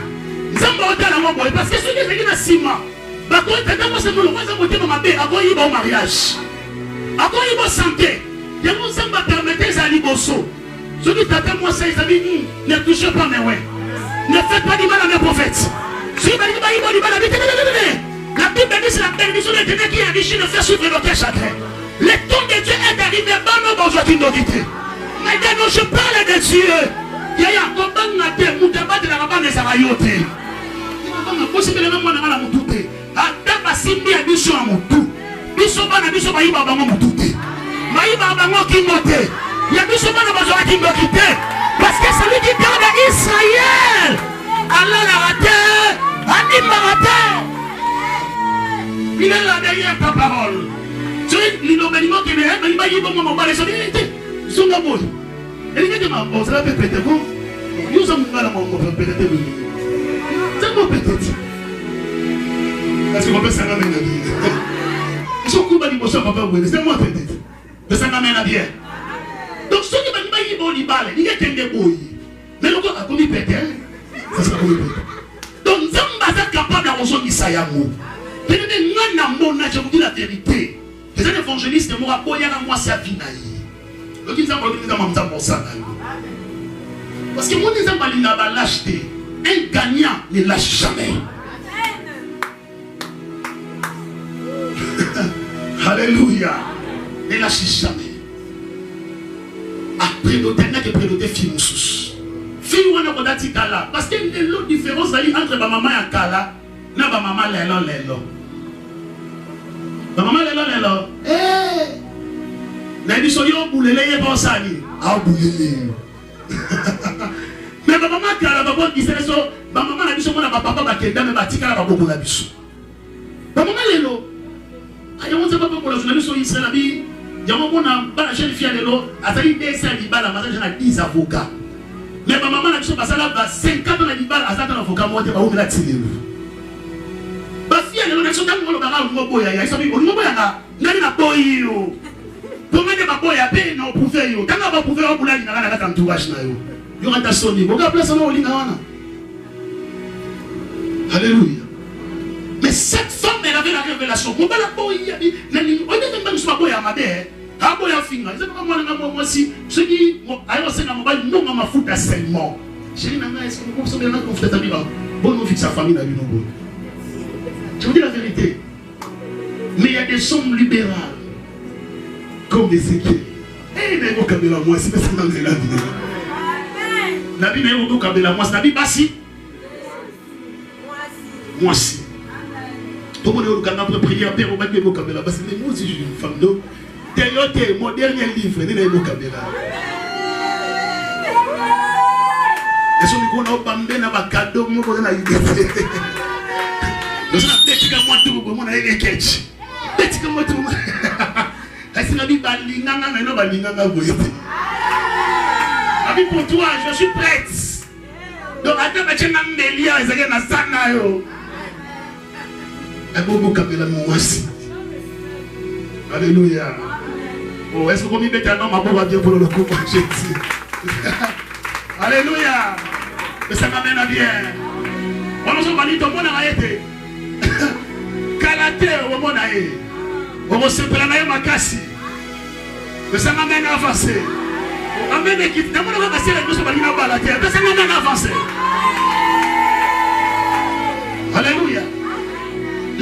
Nzambe otala mo boy parce que ce qui est na sima. Ba ko tata mo se mo lo kwa mo mabe akoyi ba mariage. Akoyi ba santé. Ya mo nzamba permettre ça liboso. Ce qui tata moi ça ils avaient ne touchez pas mes ouais. Ne faites pas du mal à mes prophètes. Si ba di ba di mal la Bible dit c'est la bénédiction de Dieu qui enrichit de faire suivre notre chacun. Le temps de Dieu est arrivé dans nos besoins d'innoquité. Maintenant je parle de Dieu. Yaya komba ngate mutaba de la rabane za rayote. Possible même moi na mutute. Ata basimbi ya biso ya mutu. Biso bana biso ba yiba bango mutute. Mayiba bango kingote. Ya biso bana bazo kingokite. Parce que celui qui garde Israël, Allah la raté, anima raté. Il est là derrière ta parole. Tu l'inobéissement qui est mais il va y bon mon balai solidité. Son amour. Et il dit ma on sera peut-être vous. Nous sommes pas là mon peut-être vous. C'est mon peut-être. Est-ce qu'on peut s'en amener à dire? Ils sont coupés d'émotion papa vous. C'est moi peut-être. Mais ça m'amène à bien. Donc ceux qui m'ont dit bon libale, il y a quelqu'un boy. Mais le gars a commis peut-être. Ça sera commis peut-être. Donc Zamba est capable d'arroser Isaiah mot. Tenez non amour, je vous dis la vérité. Les évangélistes m'ont appuyé à moi sa vie naïe. Donc ils ont dit ça. Parce que moi, ils ont dit lâcheté. Un gagnant ne lâche jamais. Alléluia. Ne lâche jamais. Après l'autre, il y a des filles sous. Filles où on a dit Kala. Parce qu'il y a une différence entre ma maman et Kala. Na ba maman lelo. Ba maman lelo. Na biso yo boulele ye ba sani. Ah boulele. Mais ba maman Kala ba bon kisele so ba maman na biso mona ba papa ba kenda me ba tikala ba bobo na biso. Ba maman lelo. Ayo on se papa pour la journée so Israël abi. Yamo mona ba la jeune fille lelo, azali desa li ba la maman na 10 avocats. Mais ba maman na biso ba sala ba 50 na li ba azata na avocat mo te ba o la tilelo. Bafia le na soka ngolo banga ngoboya ya isabi ngoboya nga ngani na boyi yo pomene baboya pe na opouver yo tanga ba pouver obula ni na kata entourage na yo yo anta soni boka place na olinga wana. Alléluia. Mais cette femme elle avait la révélation ko bala boyi ya bi na ni o de mba so boya mabe ha boya finga c'est pas moi moi si ce qui ayo c'est na mobile non ma mafuta seulement chérie nanga est-ce que vous sommes bien qu'on fait ami ba bon on fixe sa famille na bino bon. Je vous dis la vérité. Mais il y a des sommes libérales. Comme Ézéchiel. Et il y a des cabela moi, c'est parce que dans la vie. La vie n'est pas cabela moi, c'est la vie bassi. Moi aussi. Tout le monde a pour prier, père, on va dire au cabela. Parce que moi aussi, je suis une femme d'eau. Tel mon dernier livre, il est au cabela. Et si on a un cadeau, on a une nous sommes petits comme moi tout le monde a les catch. Petits comme moi tout le monde. Est-ce que la Bible balinga mais non balinga boyé. La Bible pour toi, je suis prête. Donc attends mais tu n'as melia ezaka na sana yo. Ebo kapela moi aussi. Alléluia. Oh, est-ce que vous mettez un homme à boire bien pour le coup pour Jésus? Alléluia. Mais ça m'amène à bien. On nous a dit tout le monde a été. Kalate au monde a été. On se prend à makasi. Mais ça m'amène à avancer. Amène équipe. D'abord on va passer les deux sur la ligne à la terre. Mais ça m'amène à avancer.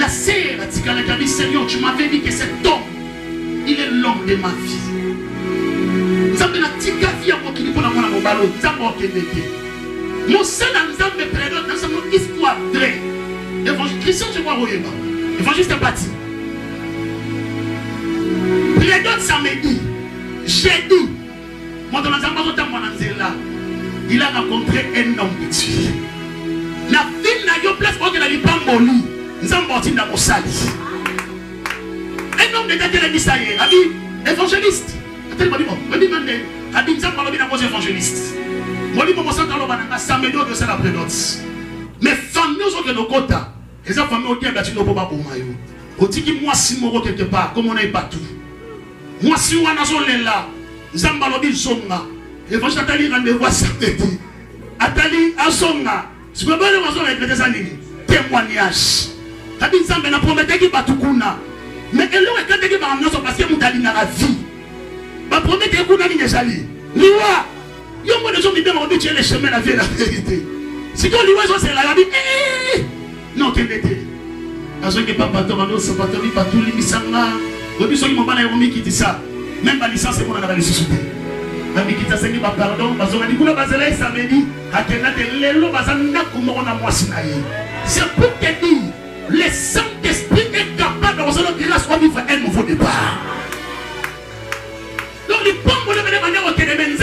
Yasser a dit, Seigneur, tu m'avais dit que cet homme, il est l'homme de ma vie. Nous avons dit que vie à moi qui n'est pas dans mon ballon, nous avons dit mon seul ensemble de prédote, nous avons une histoire vraie. Évangile Christian, je vois où il va. Évangile sympathie. Prédote samedi, jeudi, moi dans la il a rencontré un homme de Dieu. La ville n'a pas place pour qu'il n'ait pas moli. Nous avons morti dans mon sali. Un homme de Dieu qui a dit ça y est, a dit évangéliste. Attends-moi, a dit nous avons parlé d'un évangéliste. Moi, je me sens dans le banana, ça me donne de ça la prédote. Mais famille, nous sommes nos quotas. Les enfants, nous sommes battus pour pas pour moi. On dit que moi, si je quelque part, comme on n'est pas tout. Moi, si on a là, nous avons parlé de Zonga. Évangile Atali rendez-vous à samedi. Atali à Zonga. Si vous voulez répéter des années, témoignage. T'as dit ça, mais la promesse qui va tout kuna. Mais elle est quand elle va en parce que vous allez dans la vie. La promesse qui kuna n'est pas allée. Liwa, il y a des gens qui demandent de les chemins la vie et la vérité. Si tu liwa, c'est là, il dit, non, qu'elle était. Parce que papa, tu vas nous savoir, tu vas tout l'immisanga. Au début, ils m'ont pas qui dit ça. Même la licence, c'est pour la ressuscité. Ami qui t'a dit pardon, parce qu'on a dit que le samedi, c'est pour te dire, le Saint-Esprit est capable de recevoir grâce à vivre un nouveau départ. Donc, les pommes de manière au téléphone,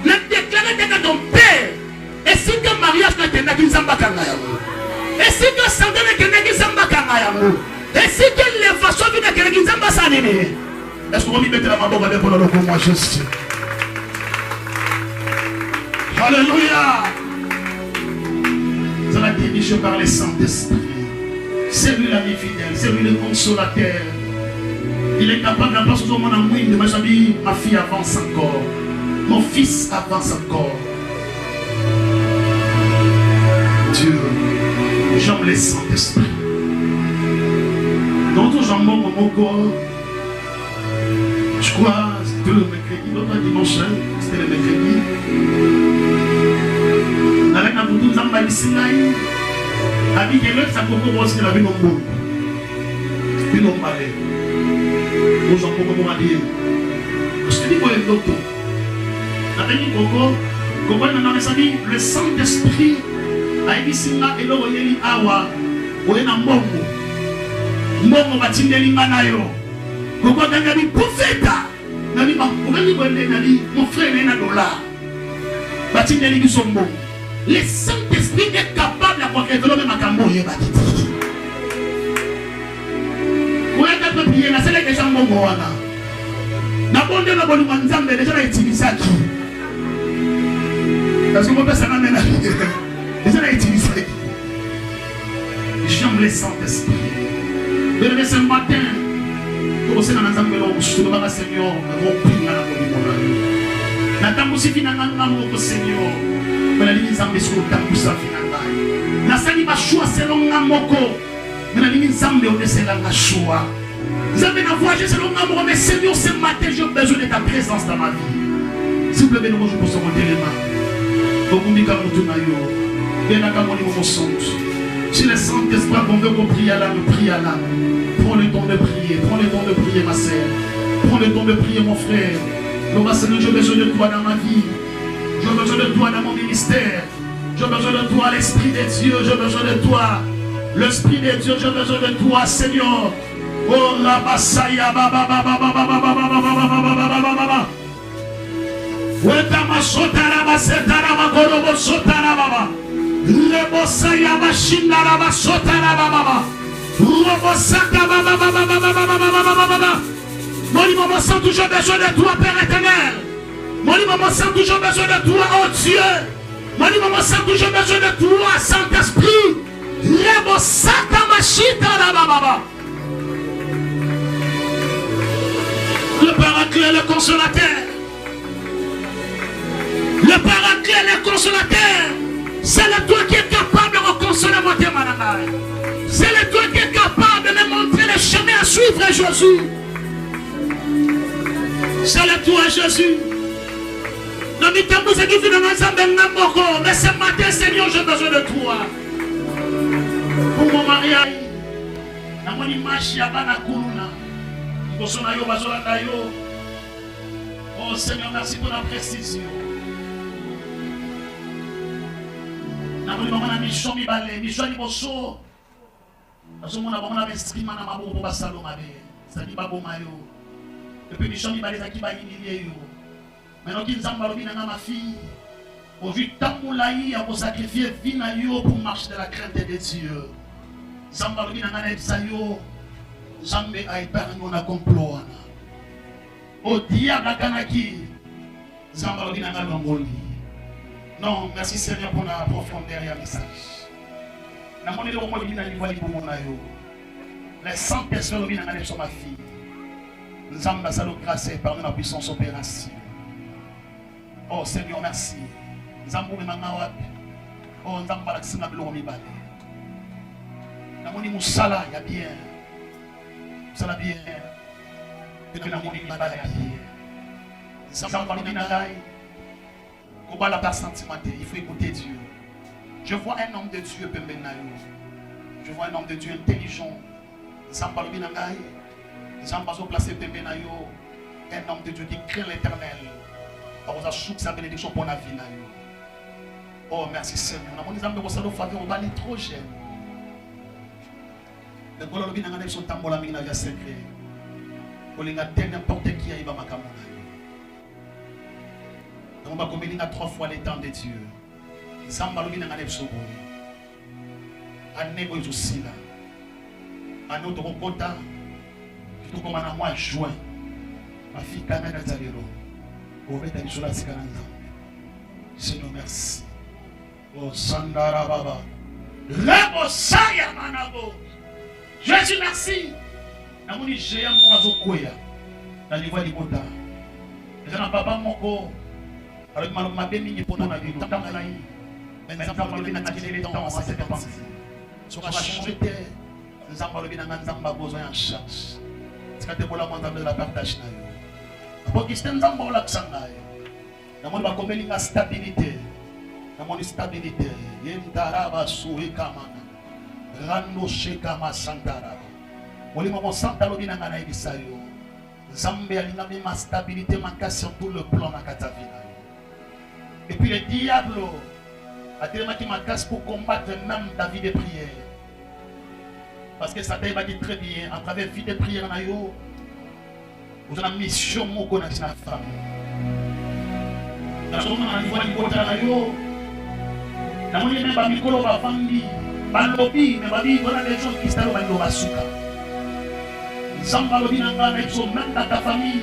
ne déclare que ton père, et si ton mariage n'est qu'un et si ton santé n'est qu'un et si ton élévation n'est qu'un est-ce qu'on va mettre la main pour le moi juste? Alléluia. Ça va diriger par le Saint-Esprit. C'est lui l'ami fidèle, c'est lui le consolateur. Il est capable de passer au monde en mouille de ma fille avance encore. Mon fils avance encore. Dieu, j'aime le Saint-Esprit. Dans tout jambon, mon corps. Je crois, c'était le mercredi, l'autre dimanche, c'était le mercredi. Avec la boutou, nous avons dit Sinaï. Avec l'autre, ça peut commencer la vie non bonne. Puis non parler. Nous avons beaucoup à dire. Je te dis quoi, le docteur. Avec le Coco, le Saint-Esprit a dit Sina et l'autre, il y a Awa, il y a Mbongo. Mbongo va t'indier l'Imanayo. Pourquoi tu as dit prophète? Mon frère est un dollar. Le Saint-Esprit est capable de révéler ma cambo. Vous êtes prié, la seule question de mon wana. N'abonde na boli manzambe déjà la utilisé qui? Parce que mon père ça n'a même déjà la utilisé qui? J'aime le Saint-Esprit. De ce matin. Pour ce Seigneur, ce matin, j'ai besoin de ta présence dans ma vie. S'il vous plaît, nous pour se monter les mains. Si le Saint-Esprit veut qu'on prie à l'âme, prie à l'âme. Prends le temps de prier, ma sœur. Prends le temps de prier, mon frère. Non, Seigneur, j'ai besoin de toi dans ma vie. J'ai besoin de toi dans mon ministère. J'ai besoin de toi, l'Esprit de Dieu. J'ai besoin de toi, l'Esprit de Dieu. J'ai besoin de toi, Seigneur. Oh, la Basaya, baba. Mon maman sent toujours besoin de toi, Père éternel. Mon maman sent toujours besoin de toi, oh Dieu. Mon maman sent toujours besoin de toi, Saint-Esprit. Le Paraclet, le consolateur. Le Paraclet, le consolateur. C'est le toi qui est capable de me consoler mon témoignage. C'est le toi qui est capable de me montrer le chemin à suivre, Jésus. C'est le toi, Jésus. Mais ce matin, Seigneur, j'ai besoin de toi. Pour mon mariage, Namoni marche ya bana kuluna. Liboso na yo bazolanda yo. Oh Seigneur, merci pour la précision. Namoni maman na mission mibale, mission liboso. Azomona bamona b'esprit mana maboko basalo mabe. Sadi baboma yo. Et puis mission mibale za kiba humilier yo. Maintenant qui nzamba lobi na ma fille. Au vu tamulaï à sacrifier vie na yo pour marcher de la crainte de Dieu. Nzamba lobi na ngana yo. Zambe a épargné na complot. Au diable kanaki. Nzamba lobi na ngana ngoli. Non, merci Seigneur pour la profondeur et le message. Les 100 personnes qui sont ma fille. Nous avons grâce par la puissance opération. Oh Seigneur, merci. Nous avons oh, nous avons l'accès à l'eau. Nous avons dit Moussala, il y a bien. Moussala bien. Nous avons dit Moussala, il y a bien. Nous avons dit Moussala, la place sentimentale, il faut écouter Dieu. Je vois un homme de Dieu, je vois un homme de Dieu intelligent. Un homme de Dieu qui craint l'éternel. Vous avez sa bénédiction pour la vie. Oh, merci Seigneur. Nous avons dit que nous avons trop jeune. Le golo bi nanga son tambola mi na ya secret. Olinga ten n'importe qui aïba makamona. On va combiner 3 fois les temps de Dieu. Samba lobi nanga ne sobo. Anego aussi là. Ano to kota. Tout comme en mois juin. Ma fille Kamena Zalero. Au beta ni sola sikananda. Seigneur merci. Oh Sandara Baba. Rebo Saya Manabo. Jésus merci. Namoni géant morazo koya. Na niveau di kota. Jana papa moko. Alors que ma belle mini pour na vie tanga na yi. Mais ça va le na tirer temps à cette pensée. Sur la changer terre. Nous avons le bien nzamba besoin en charge. C'est quand pour la montagne de la partage na yo. Pour qui c'est nzamba la tsanga yo. Na mon ba komelinga stabilité. Na mon stabilité. Yendaraba suwe kamana. Rando sheka masantara. Woli mo santa lo binanga na ibisa yo. Nzambe alinga ma stabilité makasi sur tout le plan na katavina. Et puis le diable a tellement qui m'a casse pour combattre même ta vie de prière. Parce que Satan va dire très bien, à travers la vie de prière, vous avez une mission pour la femme. Dans ce moment, on voit une côte à l'eau. Dans le moment, on va micro, on va famille. Balobi, mais on va dire, on a des choses qui sont dans le basuka. Zamba lobi nanga, même dans ta famille.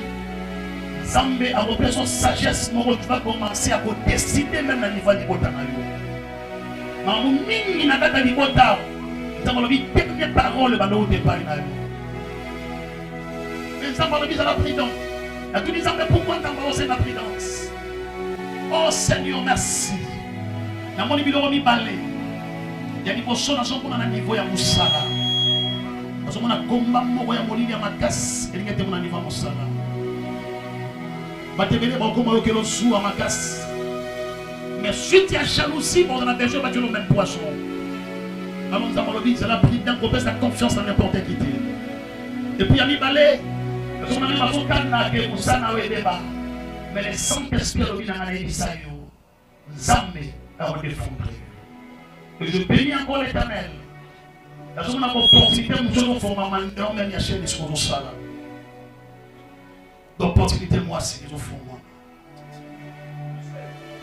Zambé a repris son sagesse, tu vas commencer à décider même à niveau du bota. Mais mingi na kata du bota, ça m'a dit dernière parole dans le départ. Mais ça m'a dit à la prudence. Il y a tous les hommes pourquoi tu as osé la prudence. Oh Seigneur, merci. Dans mon niveau de balai, il y a des personnes qui sont à niveau de Moussala. Parce qu'on a combat mon ya molini ya makas, et il y a des gens à niveau de Moussala. Mais suite à la jalousie, on a besoin de le même poisson. Alors nous avons dit, c'est la prudence qu'on baisse la confiance dans n'importe qui. Et puis, il y a mis balai, parce qu'on a mis ma focale dans laquelle on s'en a eu débat. Mais les 100 personnes qui ont été Isaïe, Zambé a défendu. Et je bénis encore l'Éternel. Parce qu'on a l'opportunité, nous devons faire un mandant, même il y a chez les choses au salaire. D'opportunité moi si ils font moi.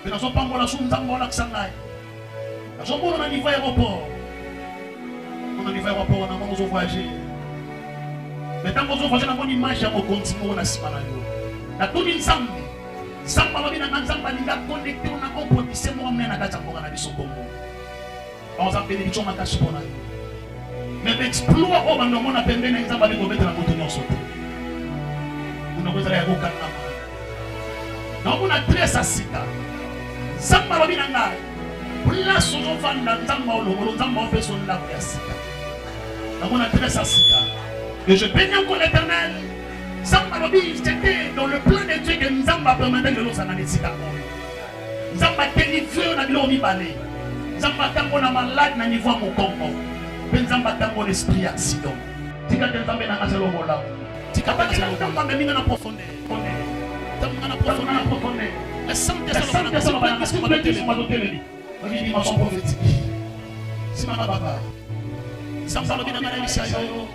Mais nous sommes pas là sur nous avons l'accent là. Nous sommes on a niveau aéroport. On a niveau aéroport on a nous voyager. Mais tant que nous voyager on image on continue on a si mal là. Tout une samedi. Samedi on vient dans samedi on a connecté on a composition moi même na kata pour na biso Congo. On a bénédiction ma cache pour na. Mais exploit on a pembé na samedi on mettre la montagne en sauter. Non, on a très assistant. Zamba Robinanga. Place aux enfants dans Zamba ou Zamba fait son lave. On a très assistant. Et je bénis encore l'Éternel. Zamba Robin, c'était dans le plan de Dieu que Zamba permettait de l'eau analyser. Zamba délivré, on a de l'eau mi-balé. Zamba tango na malade, na niveau mon combo. Zamba tango l'esprit accident. Tika Nzambe na ngase lobola. Tika Nzambe minga na profondeur. Nzambe na profondeur. Le Saint-Esprit va nous aider. Une dimension prophétique. Si ma baba. Nzambe lobi na ngana bisayo.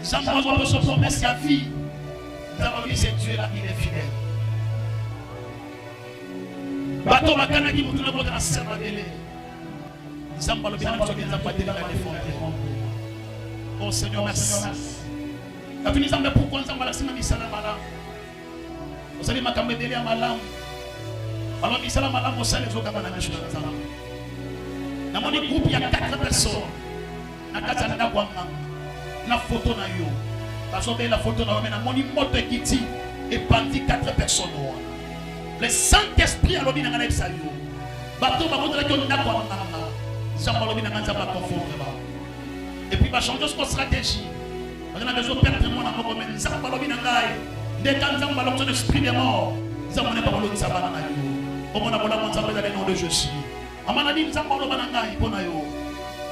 Nzambe lobi so promesse ya vie. Nzambe lobi c'est Dieu là, il est fidèle. Bato bakana ki mutu na bota na serva dele. Nzambe lobi na nzambe nzambe dele la défendre. Oh Seigneur, merci. La fini nzambe pourquoi nzambe la sima misala malam. Osali makambe dele ya malam. Alors misala malam osali zokaba na mesho na nzambe. Na moni groupe ya 4 personnes. Na kata na kwanga. Na photo na yo. Bazobe la photo na yo na moni moto ekiti et bandi 4 personnes. Le Saint-Esprit a l'objet de la salut. Bateau va montrer que nous n'avons pas et puis, il va changer notre stratégie. On a besoin de perdre le monde à mon domaine. Ça va pas l'objet de dès quand nous avons l'option de l'esprit des morts, nous avons pas l'objet de ça. On a besoin de le nom de Jésus. On a dit nous avons l'objet de ça. Nous avons l'objet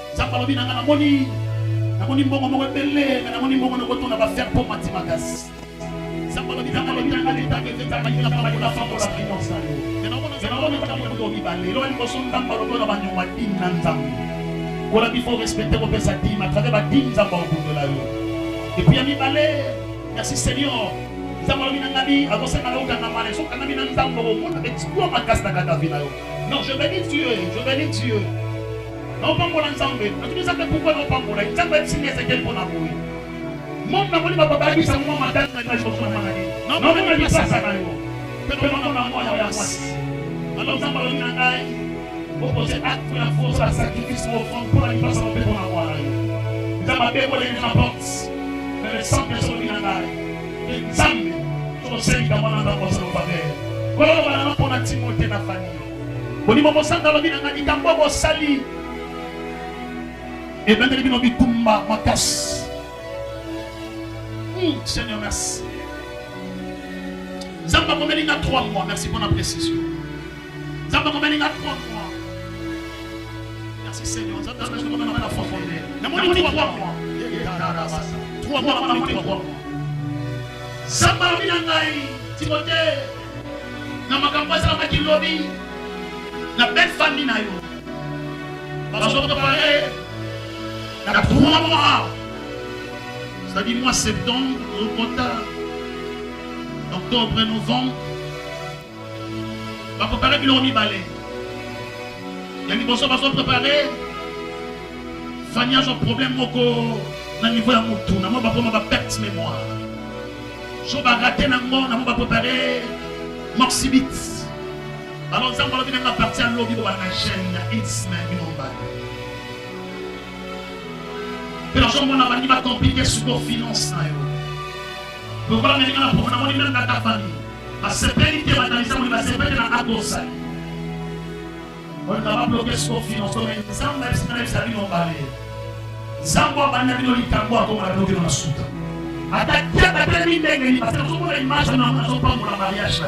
de ça. Nous avons l'objet de ça. Nous avons l'objet de ça. Faire pour Matimagas. Nous avons l'objet de ça. Nous avons l'objet de ça. Il faut respecter vos personnes à travers la dîme. Et puis, il y a merci Seigneur. Non, je bénis Dieu, je bénis Dieu. Non, pas pour l'ensemble. Nous savons pourquoi nous pas pour l'ensemble. Nous avons signé ce qu'elle pour nous. Mon n'a pas papa qui s'est moi madame la chose non, non, mais pas ça. Mais non, non, moi il y a moi. Alors nous avons une aïe. Opposer acte pour la force à sacrifice au fond pour la place en paix pour la voie. Nous avons dévoilé une porte. Mais le sang de son minangaï. Et Zambé, je sais qu'il y a un endroit pour se faire. Voilà, on a pour la Timothée la famille. Au niveau de sang dans le minangaï, il y a un bon sali. Et bien, il y a un tumba, ma casse. Seigneur, merci. Zamba, comme il y a 3 mois, merci pour la précision. Zamba, comme il y a 3 mois. Merci Seigneur. Zamba, comme il y a 3 mois. Nous avons 3 mois. 3 mois, nous avons 3 mois. Zamba, comme il y a Timothée. Nous avons fait un lobby. La belle famille. Nous avons préparé. Nous avons 3 mois. C'est-à-dire mois septembre, octobre, novembre, on va préparer le mi balai. Il y a des personnes qui vont préparer. Fanny a un problème au niveau de mon tour. On va perdre mémoire. Je vais rater on va préparer Moxibit. Alors, nous allons partir à l'objet de la chaîne Ismaël. Mais on va compliquer sur nos finances. Nous allons venir à la famille. La sécurité va dans les hommes, la sécurité dans la dossier. On va bloquer sur nos finances. Nous allons faire nos balais. Zamba va venir au Likamboa comme on a bloqué dans la soute. Attaquer la télévision, parce que nous avons l'image de notre mariage.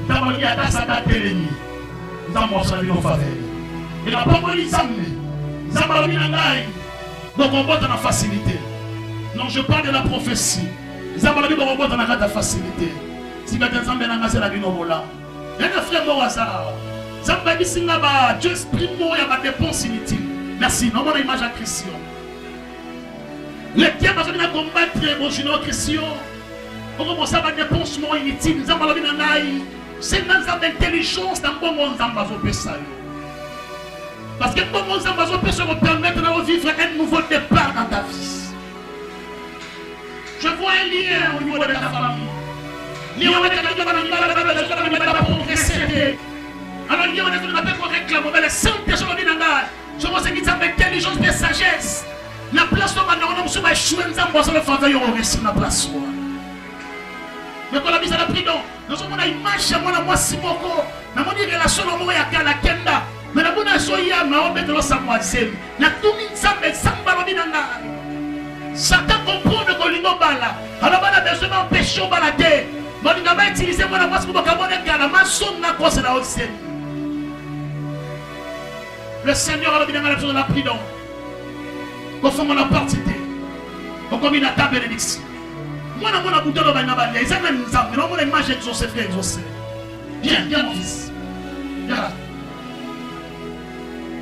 Nous avons dit à ta télévision. Nous avons salué nos faveurs. Et la parole est Zambé. Zamba va venir donc on vote dans la facilité. Non, je parle de la prophétie. Les hommes qui vont dans la facilité. Si vous êtes un zambé dans la vie, il y a un frère au hasard. Zamba dit Singaba, Dieu exprime moi, il y a des dépenses inutiles. Merci. Non, mon image à Christian. Les diables ont besoin de combattre vos jeunes Christian. Pour commencer à avoir des dépenses inutiles. Zamba dit c'est une intelligence dans le bon Zamba Zopesa. Parce que comment ça va se permettre de vivre un nouveau départ dans ta vie. Je vois un lien au niveau de ta famille. Lien avec la va progresser. Alors lien avec la paix qu'on réclame. Mais le Saint-Esprit je vois ce qui s'appelle intelligence et sagesse. La place où on a sur ma chouette, nous avons le faveur au récit de la place. Mais quand la mise à la prison, nous avons une image à moi, Simoko. Nous avons une relation au moment où la Kenda. Mais la bonne soya m'a ouvert le samoisem. La toumine sambe sambaloni nanga. Satan comprend que l'ino bala. Alors on a besoin d'empêcher au balade. Mais on va utiliser mon avance pour que la maçon n'a pas de la haute. Le Seigneur a besoin de la prison. Au fond, on a parti. Au combien de bénédiction. Moi, je suis bouton de Banabali. Ils ont une femme. Mais on a une image exaucée, frère exaucé. Viens, viens, mon fils. Viens là.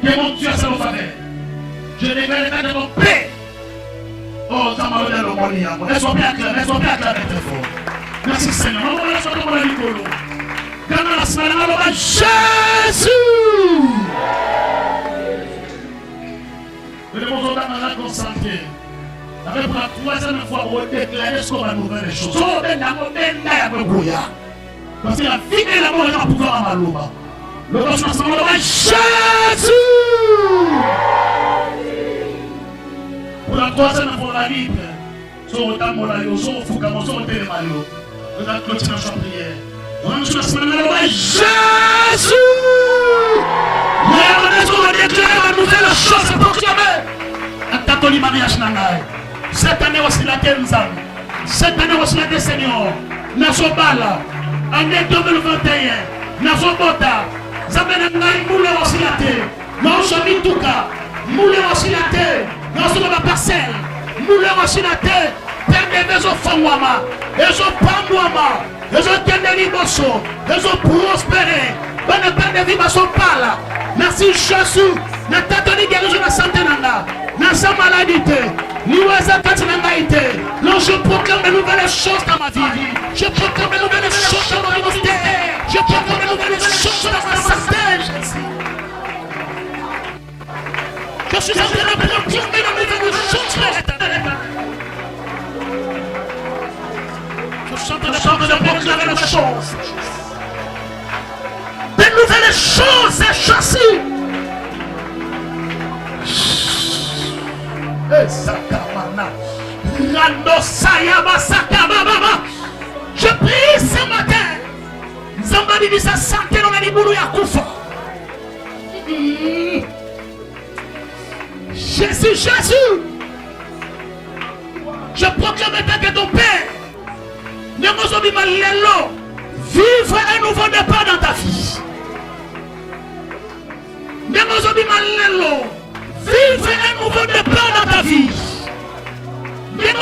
Que mon Dieu soit faveur. Je déclare l'état de ton paix. Oh, ça m'a donné le bon lien. Laisse-moi bien acclamer très fort. Merci Seigneur. On va laisser tomber le micro. Dans la semaine, on va Jésus. Mais les bons autres dans la concentrée. Avec pour la troisième fois, on va déclarer ce qu'on va nouvelle chose. On va déclarer parce que la vie et la mort est en pouvoir à Maloba. Le commencement, on va Jésus. Pour la troisième fois, la libre. Sur le temps, sur le fouga, sur le télémario. Nous allons clôturer notre prière. On va Jésus. On va déclarer la nouvelle chose proclamée. Attaque mariage nangai. Cette année aussi la Kenza. Cette année aussi la Seigneur. Nasobala. Année 2021. Nasobota. Zamenangai moule aussi la terre. Nansomi Touka. Moule aussi la terre. Nansomi la parcelle. Moule aussi la terre. Perde les fangwama. Les pangwama. Les tendeli bosso. Les prospérer. Bonne peine de vie sont pas là. Merci Jésus. Na tatoni guérison la santé nanga. Na sa maladie. L'ouasa katinangaïté. Non, je proclame de nouvelles choses dans ma vie. Je proclame de nouvelles choses dans mon ministère. Je proclame de nouvelles choses dans ma santé. Je suis en train de proclamer de nouvelles choses. Je suis en train de proclamer de choses. De nouvelles choses, c'est chassé. Je prie ce matin. Zambadi dit sa santé dans les boulot ya koufa. Jésus, Jésus. Je proclame que ton Père. Vivre un nouveau départ dans ta vie. Vivre un nouveau départ dans ta vie. Vive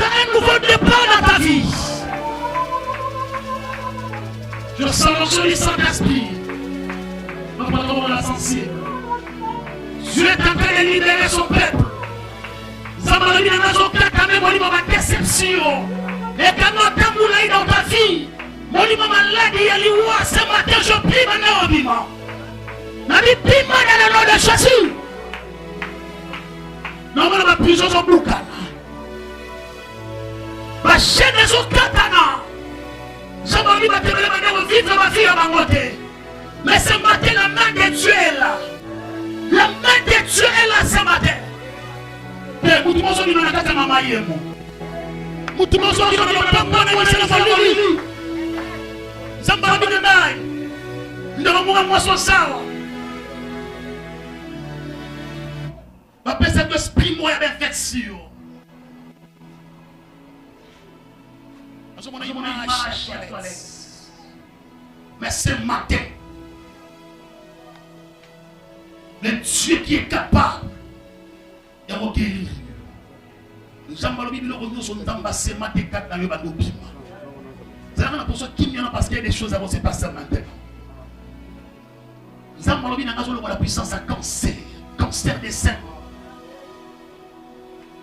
un nouveau départ dans ta vie. Je sens l'onction du Saint-Esprit. Ma parole est sensible. Dieu est en train de libérer son peuple. Zamalami n'a pas de ma déception. Et quand on t'a dans ta vie, mon maladie, ce matin, je prie maintenant au bima. Je prie dans le nom de Jésus. Non, mais la prison sont boucana. Ma chaîne est au katana. Je m'en dis, je vivre ma vie à ma montée. Mais ce matin, la main de Dieu est là. La main de Dieu est là ce matin. Et vous tous les gens qui ont maman hier. Vous tous les gens qui ont papa, vous tous les familles. Zamba bi nai. Ndoro mo mo so sawa. Papa cet esprit moi est infection. Mais ce matin, le Dieu qui est capable de vous guérir. Nous avons le Bible nous sommes dans ce matin dans le bateau. Vous avez l'impression qu'il y en a parce qu'il y a des choses à vous se passer maintenant. Nous avons le Bible dans la puissance à cancer des seins.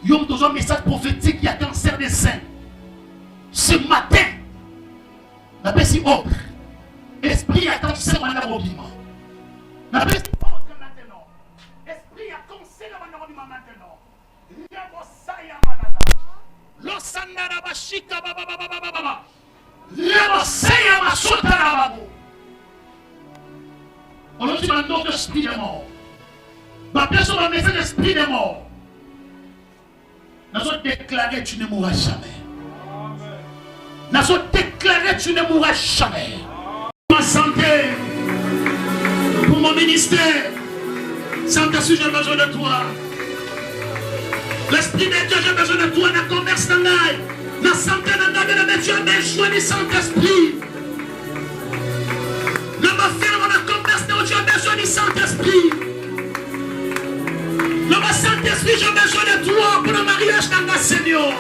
Il y a un message prophétique, il y a cancer des seins. Ce matin, la personne ordre. Esprit à cancer dans le mouvement. La personne ordre maintenant. Esprit à cancer dans le mouvement maintenant. Yabosaya manada. Losandara bashika baba baba baba. Yabosaya masota baba. On a dit un nom d'esprit de mort. Ma personne a un message d'esprit de mort. Nous avons déclaré tu ne mourras jamais. Nous avons déclaré tu ne mourras jamais. Pour ma santé, pour mon ministère, Saint-Esprit, j'ai besoin de toi. L'Esprit de Dieu, j'ai besoin de toi. Dans le commerce, dans la santé, dans la tu as besoin du Saint-Esprit. Dans ma ferme, dans le commerce, tu as besoin du Saint-Esprit. Saint-Esprit, j'ai besoin de toi pour le mariage dans ta Seigneur.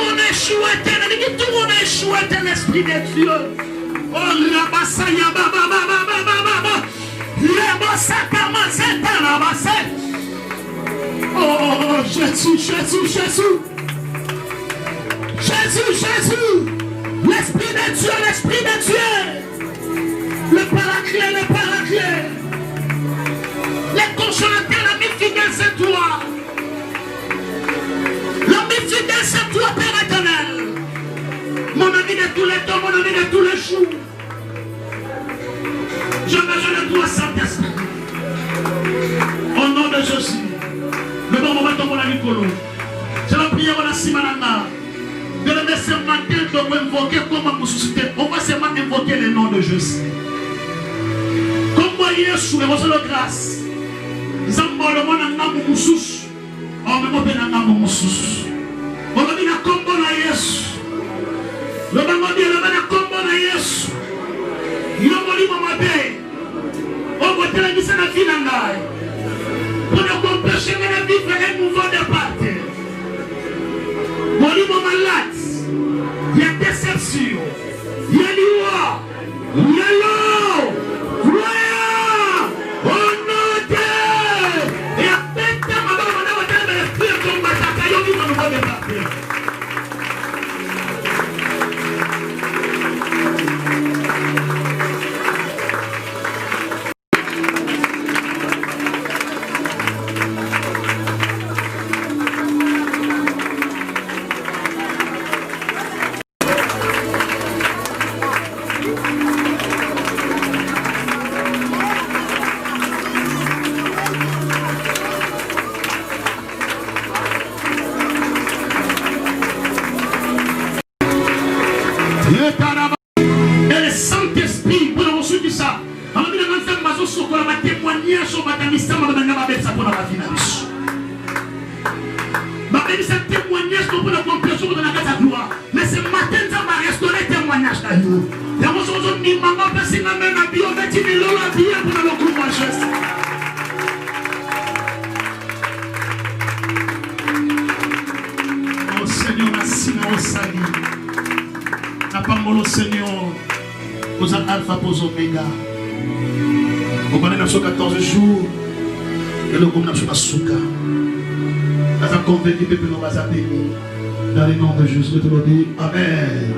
On a échoué, l'Esprit de Dieu. Oh, oh, Jésus, Jésus, Jésus. Jésus, Jésus. L'Esprit de Dieu, l'Esprit de Dieu. Le paraclet, le paraclet. Les consommateurs, l'ami fidèle, c'est toi. L'ami fidèle, c'est toi, Père éternel. Mon ami de tous les temps, mon ami de tous les jours. J'ai besoin de toi, Saint-Esprit. Au nom de Jésus. Le bon moment de mon ami Colo. C'est la prière de la Simanana. De le laisser matin de m'invoquer comme un ressuscité. On va seulement invoquer le nom de Jésus. Comme moi, Yeshua, vous avez grâce. Zambolo, mon ami Moussous. On me moque un ami Moussous. On me dit la combo na Yesu. Le bon moment de la combo na Yesu. Il a volé mon mabé. On va te la mise à la vie d'Angaï. Pour ne compléter la vie, faire un mouvement de partir. Mon livre malade. Il y a déception. Il y a l'oua. Il y a l'eau. Croyant. Honoré. Et après, on va faire le feu comme Bataka. Il y a un mouvement de partir. Et le Saint-Esprit, pour nous suivre ça. Alors, nous devons faire ma chose sur la témoignage sur ma damnation, ma damnation pour la finance. Ma damnation témoignage pour la compréhension de la gloire. Mais ce matin, ça va restaurer témoignage dans nous. Et on se dit, maman, parce que même la bio, mais tu veux la vie pour le courage. Oh Seigneur, merci, au salut. Napambolo Seigneur, aux alpha, aux oméga. Au pendant 14 jours, et le groupe n'a pas souka. Nous avons convaincu que nous allons bénir. Dans le nom de Jésus, nous dit Amen.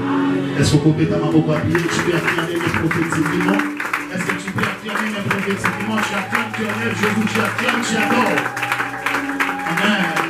Est-ce que vous pouvez t'amadouer? Tu peux affirmer prophétiquement? Est-ce que tu peux affirmer prophétiquement? Tu affirmes, tu enlèves, Jésus, tu affirmes, tu adores. Amen.